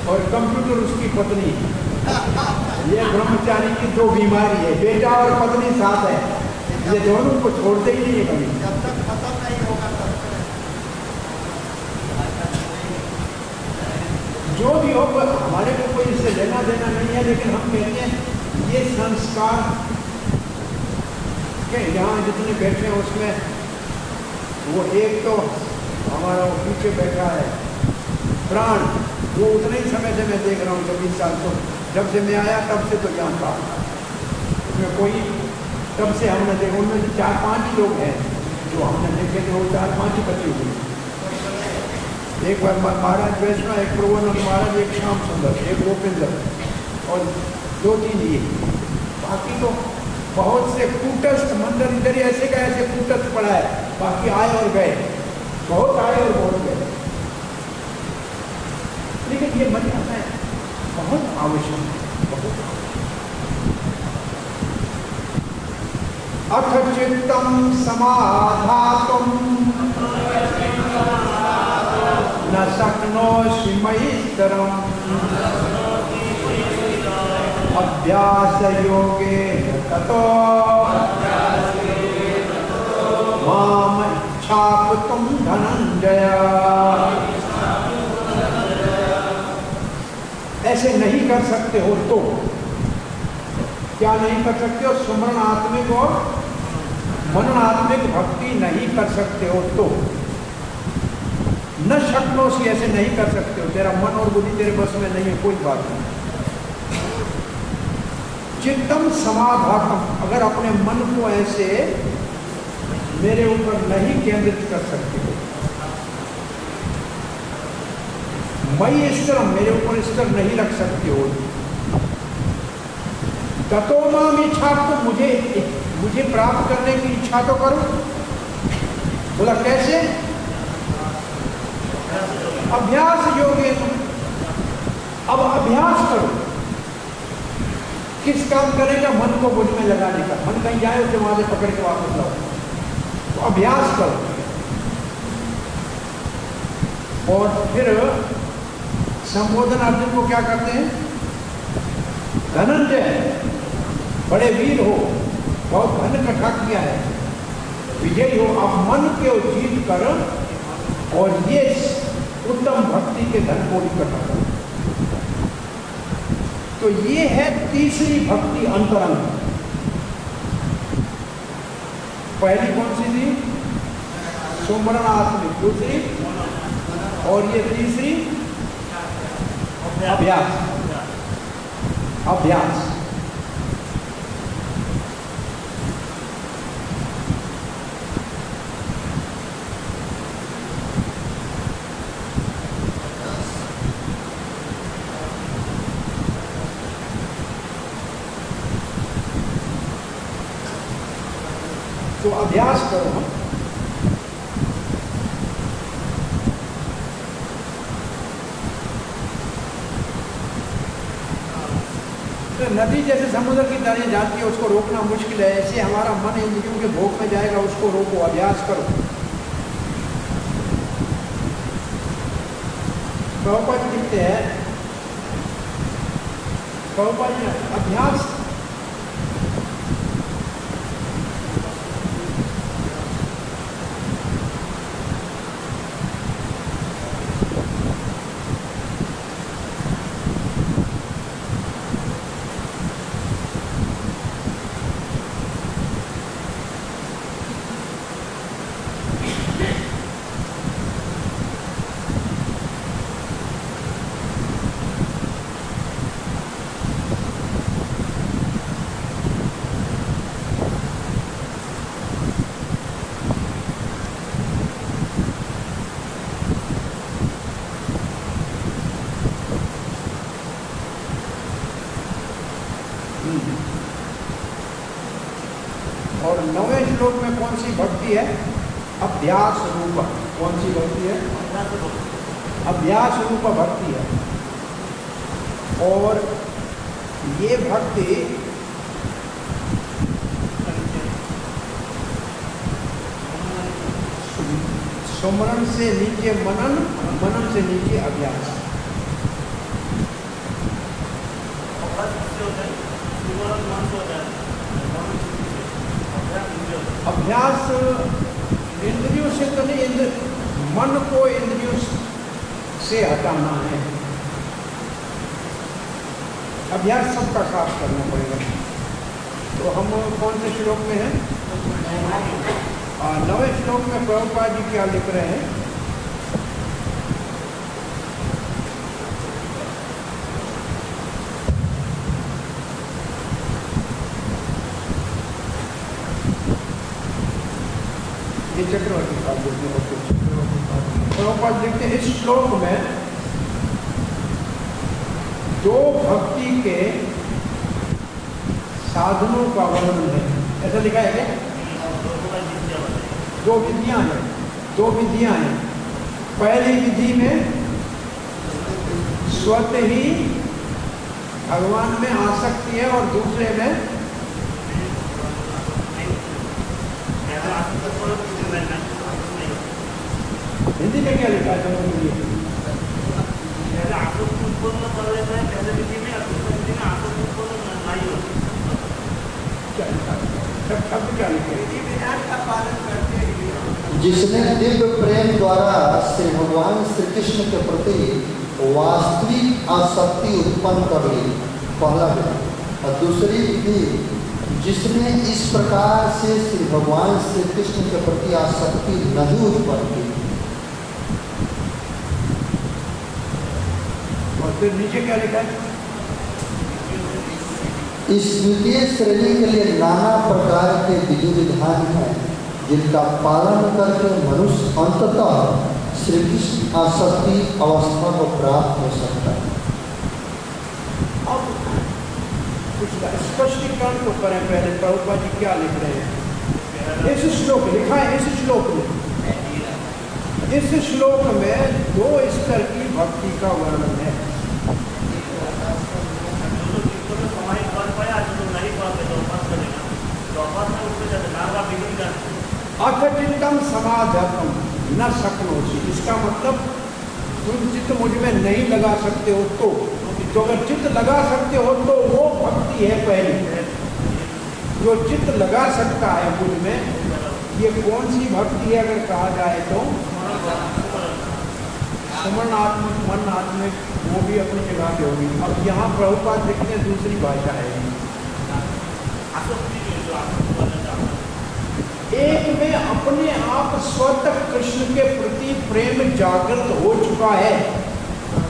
और कंप्यूटर उसकी पत्नी है। ये ब्रह्मचारी की 2 बीमारी है, बेटा और पत्नी साथ है। ये दोनों को छोड़ते ही नहीं है कभी। जब तक खत्म नहीं होगा तब तक जो भी हो, हमारे को कोई इससे लेना देना नहीं है, लेकिन हम कहते हैं ये संस्कार के यहाँ जितने बैठे हैं उसमें वो एक तो हमारा वो पीछे बैठा है प्राण, वो उतने ही समय से मैं देख रहा हूँ 24 साल को, जब से मैं आया तब से तो यहाँ था उसमें कोई, तब से हमने देखा उनमें से 4-5 ही लोग हैं जो हमने देखे थे, वो 4-5 ही बचे हुए। एक बार महाराज वैष्णव, एक प्रभुनंद महाराज, एक श्याम सुंदर, एक गोविंदर और 2-3 ये। बाकी तो बहुत से कूटस्थ मंदिर इधर ऐसे का ऐसे कूटस्थ पड़ा है, बाकी आए और गए, बहुत आए और बहुत गए। लेकिन ये मर्यादा है बहुत आवश्यक है, बहुत अथ चित्तम समाधातुम न शक्नोषि मयि स्थिरम् अभ्यास योगे ततो माम इच्छाप्तुम धनंजय। ऐसे नहीं कर सकते हो तो क्या नहीं कर सकते हो? सुमरणात्मिक और मननात्मिक भक्ति नहीं कर सकते हो तो न शक्नो से ऐसे नहीं कर सकते हो, तेरा मन और बुद्धि तेरे बस में नहीं है, कोई बात नहीं। चित्तम समाधातम, अगर अपने मन को ऐसे मेरे ऊपर नहीं केंद्रित कर सकते हो, मई स्थिर, मेरे ऊपर स्थिर नहीं रख सकते हो, ततो माम इच्छा, तो मुझे प्राप्त करने की इच्छा तो करो। बोला कैसे? अभ्यास योगे, अब अभ्यास करो। किस काम करेगा? मन को बुझ में लगाने का। मन कहीं जाए उसे वहां से पकड़ के वापस लाओ, तो अभ्यास करो। और फिर संबोधन अर्जुन को क्या करते हैं? धनंजय, बड़े वीर हो, बहुत धन इकट्ठा किया है, विजयी हो, आप मन के जीत कर और ये उत्तम भक्ति के धन को इकट्ठा करो। तो ये है तीसरी भक्ति अंतरंग। पहली कौन सी थी? सुमरणात्मिक। दूसरी और ये तीसरी अभ्यास। अभ्यास तो अभ्यास करो हम। तो नदी जैसे समुद्र की तरह जाती है, उसको रोकना मुश्किल है। ऐसे हमारा मन इंद्रियों के भोग में जाएगा, उसको रोको, अभ्यास करो। प्रभुपाद जी लिखते हैं, प्रभुपाद जी अभ्यास और 9वें श्लोक में कौन सी भक्ति है? अभ्यास रूप। कौन सी भक्ति है? अभ्यास रूप भक्ति है। और ये भक्ति सुमरण से नीचे मनन, मनन से नीचे अभ्यास। अभ्यास इंद्रियों से तो नहीं, मन को इंद्रियों से हटाना है। अभ्यास सबका साफ करना पड़ेगा। तो हम कौन से श्लोक में हैं? 9वें श्लोक में प्रभुपाद जी क्या लिख रहे हैं? ये चक्रवर्ती साहब प्रभुपाद लिखते हैं इस श्लोक में दो भक्ति के साधनों का वर्णन है। ऐसा लिखा है क्या? दो विधियां हैं, दो विधियां हैं। पहली विधि में स्वतः ही भगवान में आसक्ति है और दूसरे में हिंदी में क्या लिखा है? दोनों के लिए पहले आसक्ति उत्पन्न कर लेता है, पहले विधि में, और दूसरी विधि में आसक्ति उत्पन्न नहीं होता। क्या लिखा है? शब्द क्या लिखे? विधि विधान का पालन करते हैं। जिसने दिव्य प्रेम द्वारा श्री भगवान श्री कृष्ण के प्रति वास्तविक आसक्ति उत्पन्न कर ली, पहला विधि। और दूसरी विधि जिसने इस प्रकार से श्री भगवान श्री कृष्ण के प्रति आसक्ति नहीं उत्पन्न की। और फिर नीचे क्या लिखा है? इस द्वितीय श्रेणी के लिए नाना प्रकार के विधि विधान हैं, जिनका पालन करके मनुष्य अंततः श्री कृष्ण आसक्ति अवस्था को प्राप्त हो सकता है। अब कुछ स्पष्टीकरण तो करें पहले, प्रभुपाद जी क्या लिख रहे हैं? इस श्लोक लिखा है, इस श्लोक में, इस श्लोक में दो स्तर की भक्ति का वर्णन है। अखचित्तम समाधत्तम न शक्नोषि। इसका मतलब तुम चित्त मुझ में नहीं लगा सकते हो तो अगर चित्त लगा सकते हो तो वो भक्ति है पहली। जो चित्त लगा सकता है मुझ में, ये कौन सी भक्ति है अगर कहा जाए तो? सुमरणात्मक, मन आत्मिक, वो भी अपनी जगह पे होगी। अब यहाँ प्रभुपाद लिखते हैं दूसरी भाषा है। एक में अपने आप स्वतः कृष्ण के प्रति प्रेम जागृत हो चुका है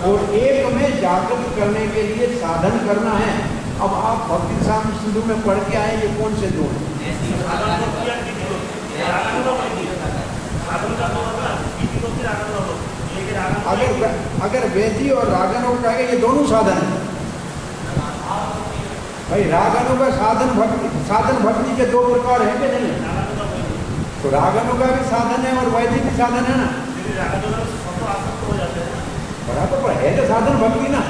और एक में जागृत करने के लिए साधन करना है। अब आप भक्ति साम सिंधु में पढ़ के आए, ये कौन से दो? अगर वैदी और रागनों का है, ये दोनों साधन है भाई। रागनों का साधन भक्ति के दो प्रकार है कि नहीं? तो रागनों का भी साधन है और वैदिक भी साधन है ना। बराबर है तो साधन भक्ति ना।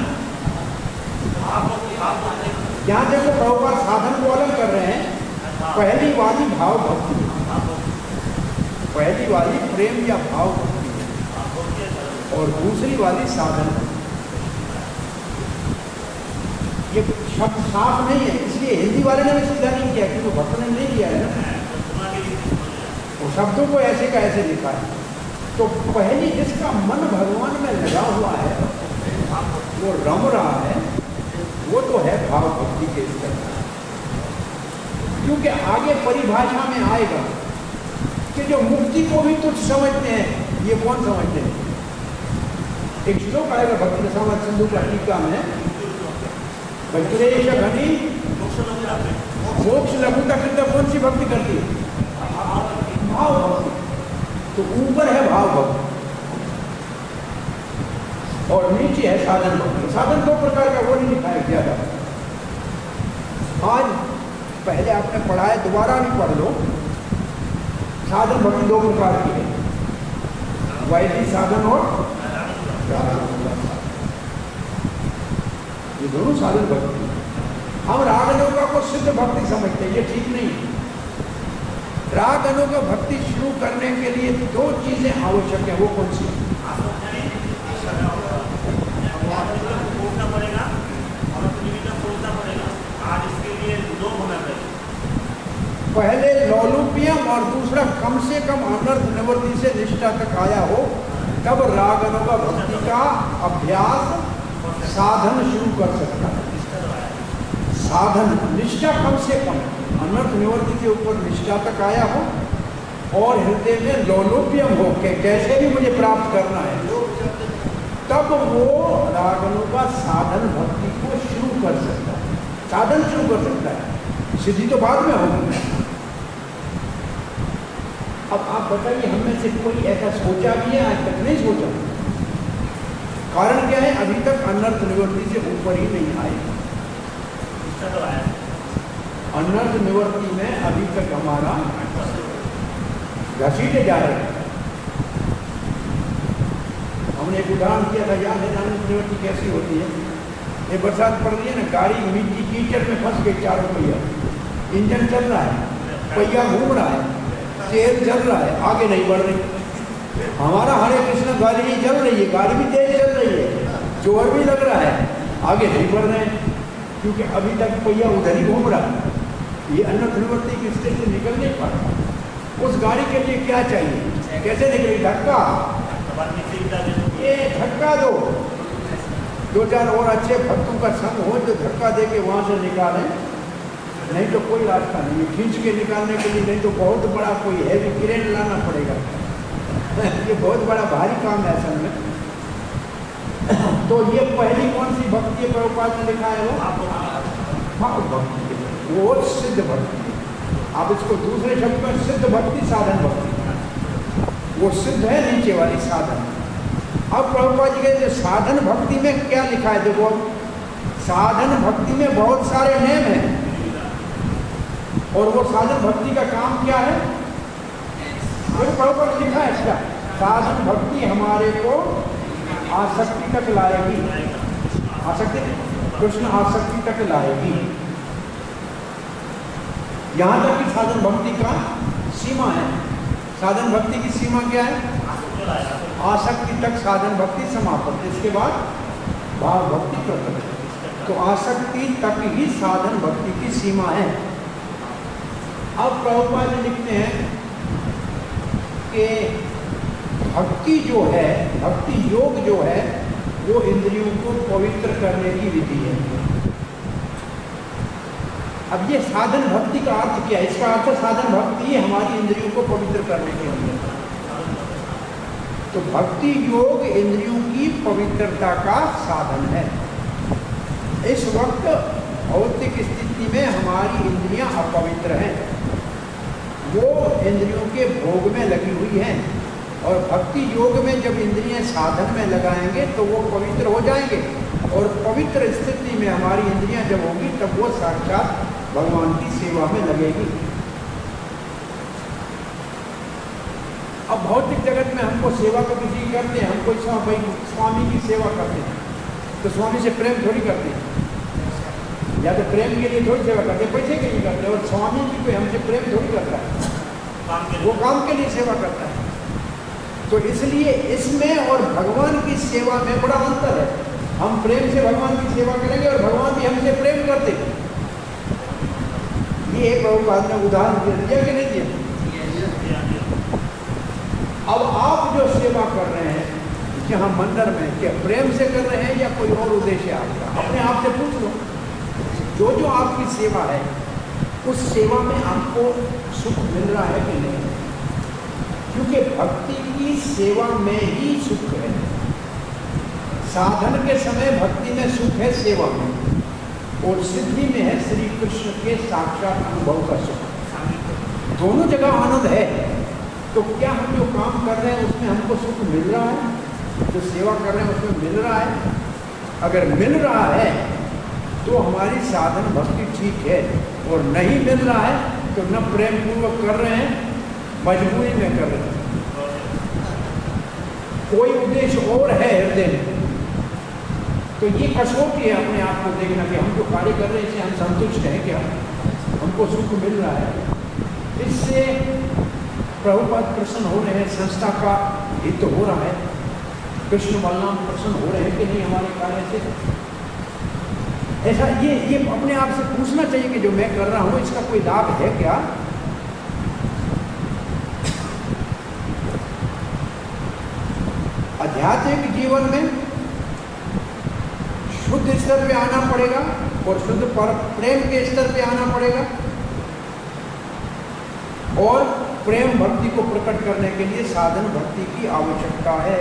यहाँ देखो प्रभुपाद साधन को अलग कर रहे हैं। पहली वाली भाव भक्ति, पहली वाली प्रेम या भाव भक्ति और दूसरी वाली साधन। ये शब्द साफ नहीं है, इसलिए हिंदी वाले ने भी सीधा नहीं किया क्योंकि भक्त ने नहीं किया है ना। वो शब्दों को ऐसे का ऐसे लिखा है। तो पहली जिसका मन भगवान में लगा हुआ है, वो रम रहा है, वो तो है भाव भक्ति के स्तर पर। क्योंकि आगे परिभाषा में आएगा कि जो मुक्ति को भी तुच्छ समझते हैं, ये कौन समझते हैं? एक श्लोक आएगा भक्ति रसामृत सिंधु का टीका में, क्लेश घनी मोक्ष लघु तक कौन सी भक्ति करती है? भाव भक्ति। तो ऊपर है भाव भक्ति और नीचे है साधन भक्ति। साधन दो प्रकार का, वो नहीं लिखाया ज्यादा। आज पहले आपने पढ़ा है, दोबारा भी पढ़ लो। साधन भक्ति दो प्रकार की है, वैदिक साधन और ये दोनों साधन भक्ति। हम रागनौका को सिद्ध भक्ति समझते हैं, ये ठीक नहीं है। रागनौका भक्ति शुरू करने के लिए दो चीजें आवश्यक है, वो कौन सी? पहले लौलुप्यम और दूसरा कम से कम अनर्थ निवृत्ति से निष्ठा तक आया हो, तब रागनौका भक्ति का अभ्यास साधन शुरू कर सकता है। साधन निष्ठा कम से कम अनर्थ निवृत्ति के ऊपर निष्ठा तक आया हो और हृदय में लौलुप्यम हो के कैसे भी मुझे प्राप्त करना है, तब वो रागनौका साधन भक्ति को शुरू कर सकता है। साधन शुरू कर सकता है, सिद्धि तो बाद में होगी। अब आप बताइए, हम में से कोई ऐसा सोचा भी है? आज तक नहीं सोचा। कारण क्या है? अभी तक अनर्थ निवृत्ति से ऊपर ही नहीं आए। अनर्थ निवृत्ति में अभी तक हमारा घसीटे जा रहे हैं। हमने एक उदाहरण किया था, याद है अनर्थ निवृत्ति कैसी होती है? ये बरसात पड़ रही है ना, गाड़ी मिट्टी कीचड़ में फंस गई, चारों पहिया, इंजन चल रहा है, पहिया घूम रहा है, तेल चल रहा है, आगे नहीं बढ़ रही। हमारा हरे कृष्ण गाड़ी चल रही है, गाड़ी भी तेज चल रही है, जोर भी लग रहा है, आगे नहीं बढ़ रहे हैं क्योंकि अभी तक पहिया उधर ही घूम रहा है। ये अनर्थ निवृत्ति की स्थिति से निकल नहीं पा रहा। उस गाड़ी के लिए क्या चाहिए? कैसे निकलेगी? धक्का। ये धक्का दो, दो चार और अच्छे भक्तों का संग हो जो धक्का दे के वहाँ से निकालें, नहीं तो कोई रास्ता नहीं है। खींच के निकालने के लिए नहीं तो बहुत बड़ा कोई हैवी क्रेन लाना पड़ेगा। ये बहुत बड़ा भारी काम है असल में। तो ये पहली कौन सी भक्ति है प्रभुपाद ने लिखा है? वो भाव भक्ति, वो सिद्ध भक्ति। आप इसको दूसरे शब्द में सिद्ध भक्ति, साधन भक्ति। वो सिद्ध है नीचे वाली साधन। अब प्रभुपाद जी कहते साधन भक्ति में क्या लिखा है? देखो, साधन भक्ति में बहुत सारे नेम हैं और वो साधन भक्ति का काम क्या है? प्रभुपाद लिखा है इसका, साधन भक्ति हमारे को आसक्ति तक लाएगी। आसक्ति, कृष्ण आसक्ति तक लाएगी। यहाँ तक कि साधन भक्ति का सीमा है। साधन भक्ति की सीमा क्या है? आसक्ति तक साधन भक्ति समाप्त, इसके बाद भाव भक्ति प्रकट। तो आसक्ति तक ही साधन भक्ति की सीमा है। अब प्रभुपाद जी लिखते हैं कि भक्ति जो है, भक्ति योग जो है, वो इंद्रियों को पवित्र करने की विधि है। अब ये साधन भक्ति का अर्थ क्या है? इसका अर्थ साधन भक्ति हमारी इंद्रियों को पवित्र करने के लिए। तो भक्ति योग इंद्रियों की पवित्रता का साधन है। इस वक्त भौतिक स्थिति में हमारी इंद्रियां अपवित्र हैं, वो इंद्रियों के भोग में लगी हुई हैं, और भक्ति योग में जब इंद्रियां साधन में लगाएंगे तो वो पवित्र हो जाएंगे, और पवित्र स्थिति में हमारी इंद्रियां जब होंगी तब वो साक्षात भगवान की सेवा में लगेगी। अब भौतिक जगत में हमको सेवा तो किसी की करते हैं, हम कोई भाई स्वामी की सेवा करते हैं तो स्वामी से प्रेम थोड़ी करते हैं, या तो प्रेम के लिए थोड़ी सेवा करते हैं, पैसे के लिए करते हैं, और स्वामी जी कोई हमसे प्रेम थोड़ी करता है, वो काम के लिए सेवा करता है। तो इसलिए इसमें और भगवान की सेवा में बड़ा अंतर है। हम प्रेम से भगवान की सेवा करेंगे और भगवान भी हमसे प्रेम करते हैं। ये एक प्रभुपाद ने उदाहरण दिया कि नहीं दिया? अब आप जो सेवा कर रहे हैं जहाँ मंदिर में, क्या प्रेम से कर रहे हैं या कोई और उद्देश्य है आपका? अपने आप से पूछ लो। जो जो आपकी सेवा है उस सेवा में आपको सुख मिल रहा है कि नहीं? क्योंकि भक्ति की सेवा में ही सुख है। साधन के समय भक्ति में सुख है सेवा में, और सिद्धि में है श्री कृष्ण के साक्षात अनुभव का सुख। दोनों जगह आनंद है। तो क्या हम जो काम कर रहे हैं उसमें हमको सुख मिल रहा है? जो सेवा कर रहे हैं उसमें मिल रहा है? अगर मिल रहा है तो हमारी साधन भक्ति ठीक है, और नहीं मिल रहा है तो न प्रेम पूर्वक कर रहे हैं, मजबूरी में कर रहे हैं, कोई उद्देश्य और है हृदय में। तो ये कसौटी है अपने आप को देखना कि हम जो कार्य कर रहे हैं इससे हम संतुष्ट हैं क्या, हमको सुख मिल रहा है, इससे प्रभुपाद प्रसन्न हो रहे हैं, संस्था का हित हो रहा है, कृष्ण बलराम प्रसन्न हो रहे हैं कि नहीं हमारे कार्य से। ऐसा ये अपने आप से पूछना चाहिए कि जो मैं कर रहा हूँ इसका कोई लाभ है क्या? आध्यात्मिक जीवन में शुद्ध स्तर पे आना पड़ेगा और शुद्ध पर प्रेम के स्तर पे आना पड़ेगा, और प्रेम भक्ति को प्रकट करने के लिए साधन भक्ति की आवश्यकता है।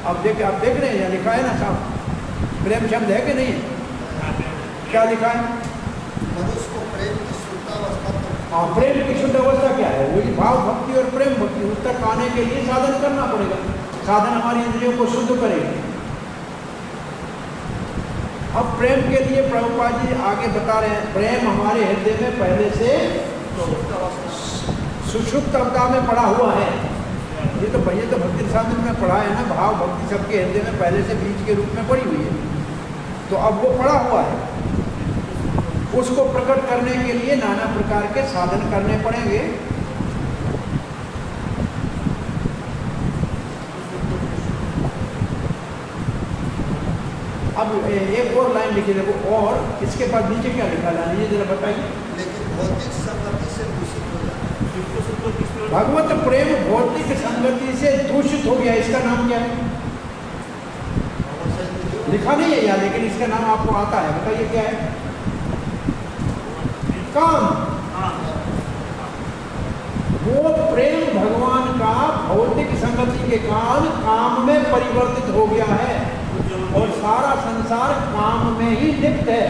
आप देख रहे हैं, यहाँ लिखा है ना साहब, प्रेम शब्द है कि नहीं? क्या लिखा है? मनुष्य को प्रेम की शुद्ध अवस्था। हाँ, प्रेम की शुद्ध अवस्था क्या है? वही भाव भक्ति और प्रेम भक्ति, उस तक आने के लिए साधन करना पड़ेगा। साधन हमारी इंद्रियों को शुद्ध करेगा। अब प्रेम के लिए प्रभुपाद जी आगे बता रहे हैं, प्रेम हमारे हृदय में पहले से सुषुप्त अवस्था में पड़ा हुआ है। ये तो भक्ति साधन में पढ़ा है ना, भाव भक्ति सबके हृदय में पहले से बीज के रूप में पड़ी हुई है, तो अब वो पड़ा हुआ है। उसको प्रकट करने के लिए नाना प्रकार के साधन करने पड़ेंगे। अब एक और लाइन लिखी देखो, और इसके बाद नीचे क्या लिखा है ये जरा बताइए। लेकिन भौतिक संगति से दूषित हो जाता है। भगवत प्रेम भौतिक संगति से दूषित हो गया, इसका नाम क्या है? लिखा नहीं है यार, लेकिन इसका नाम आपको आता है, बताइए क्या है? काम। वो प्रेम भगवान का भौतिक संगति के कारण काम में परिवर्तित हो गया है, और सारा संसार काम में ही लिप्त है,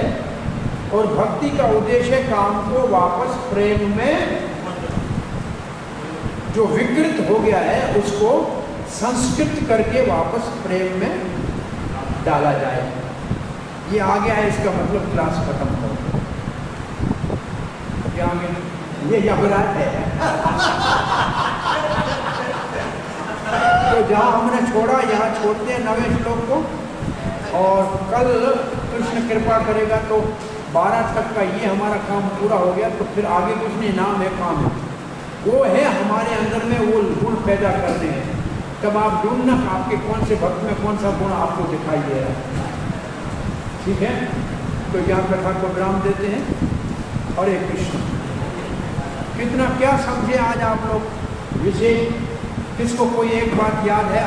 और भक्ति का उद्देश्य काम को वापस प्रेम में, जो विकृत हो गया है उसको संस्कृत करके वापस प्रेम में डाला जाए। ये आ गया है, इसका मतलब क्लास खत्म हो गया। ये यमराज है। तो जहाँ हमने छोड़ा यहाँ छोड़ते हैं 9वें श्लोक को, और कल कृष्ण कृपा करेगा तो 12 तक का ये हमारा काम पूरा हो गया। तो फिर आगे कुछ नहीं, नाम है काम है, वो है हमारे अंदर में वो गुण पैदा करते हैं। तब आप ढूंढना आपके कौन से भक्त में कौन सा गुण आपको दिखाई दे रहा है। ठीक है, तो यहाँ कथा को विराम देते हैं। हरे कृष्ण। कितना क्या समझे आज आप लोग विशेष? किसको कोई एक बात याद है?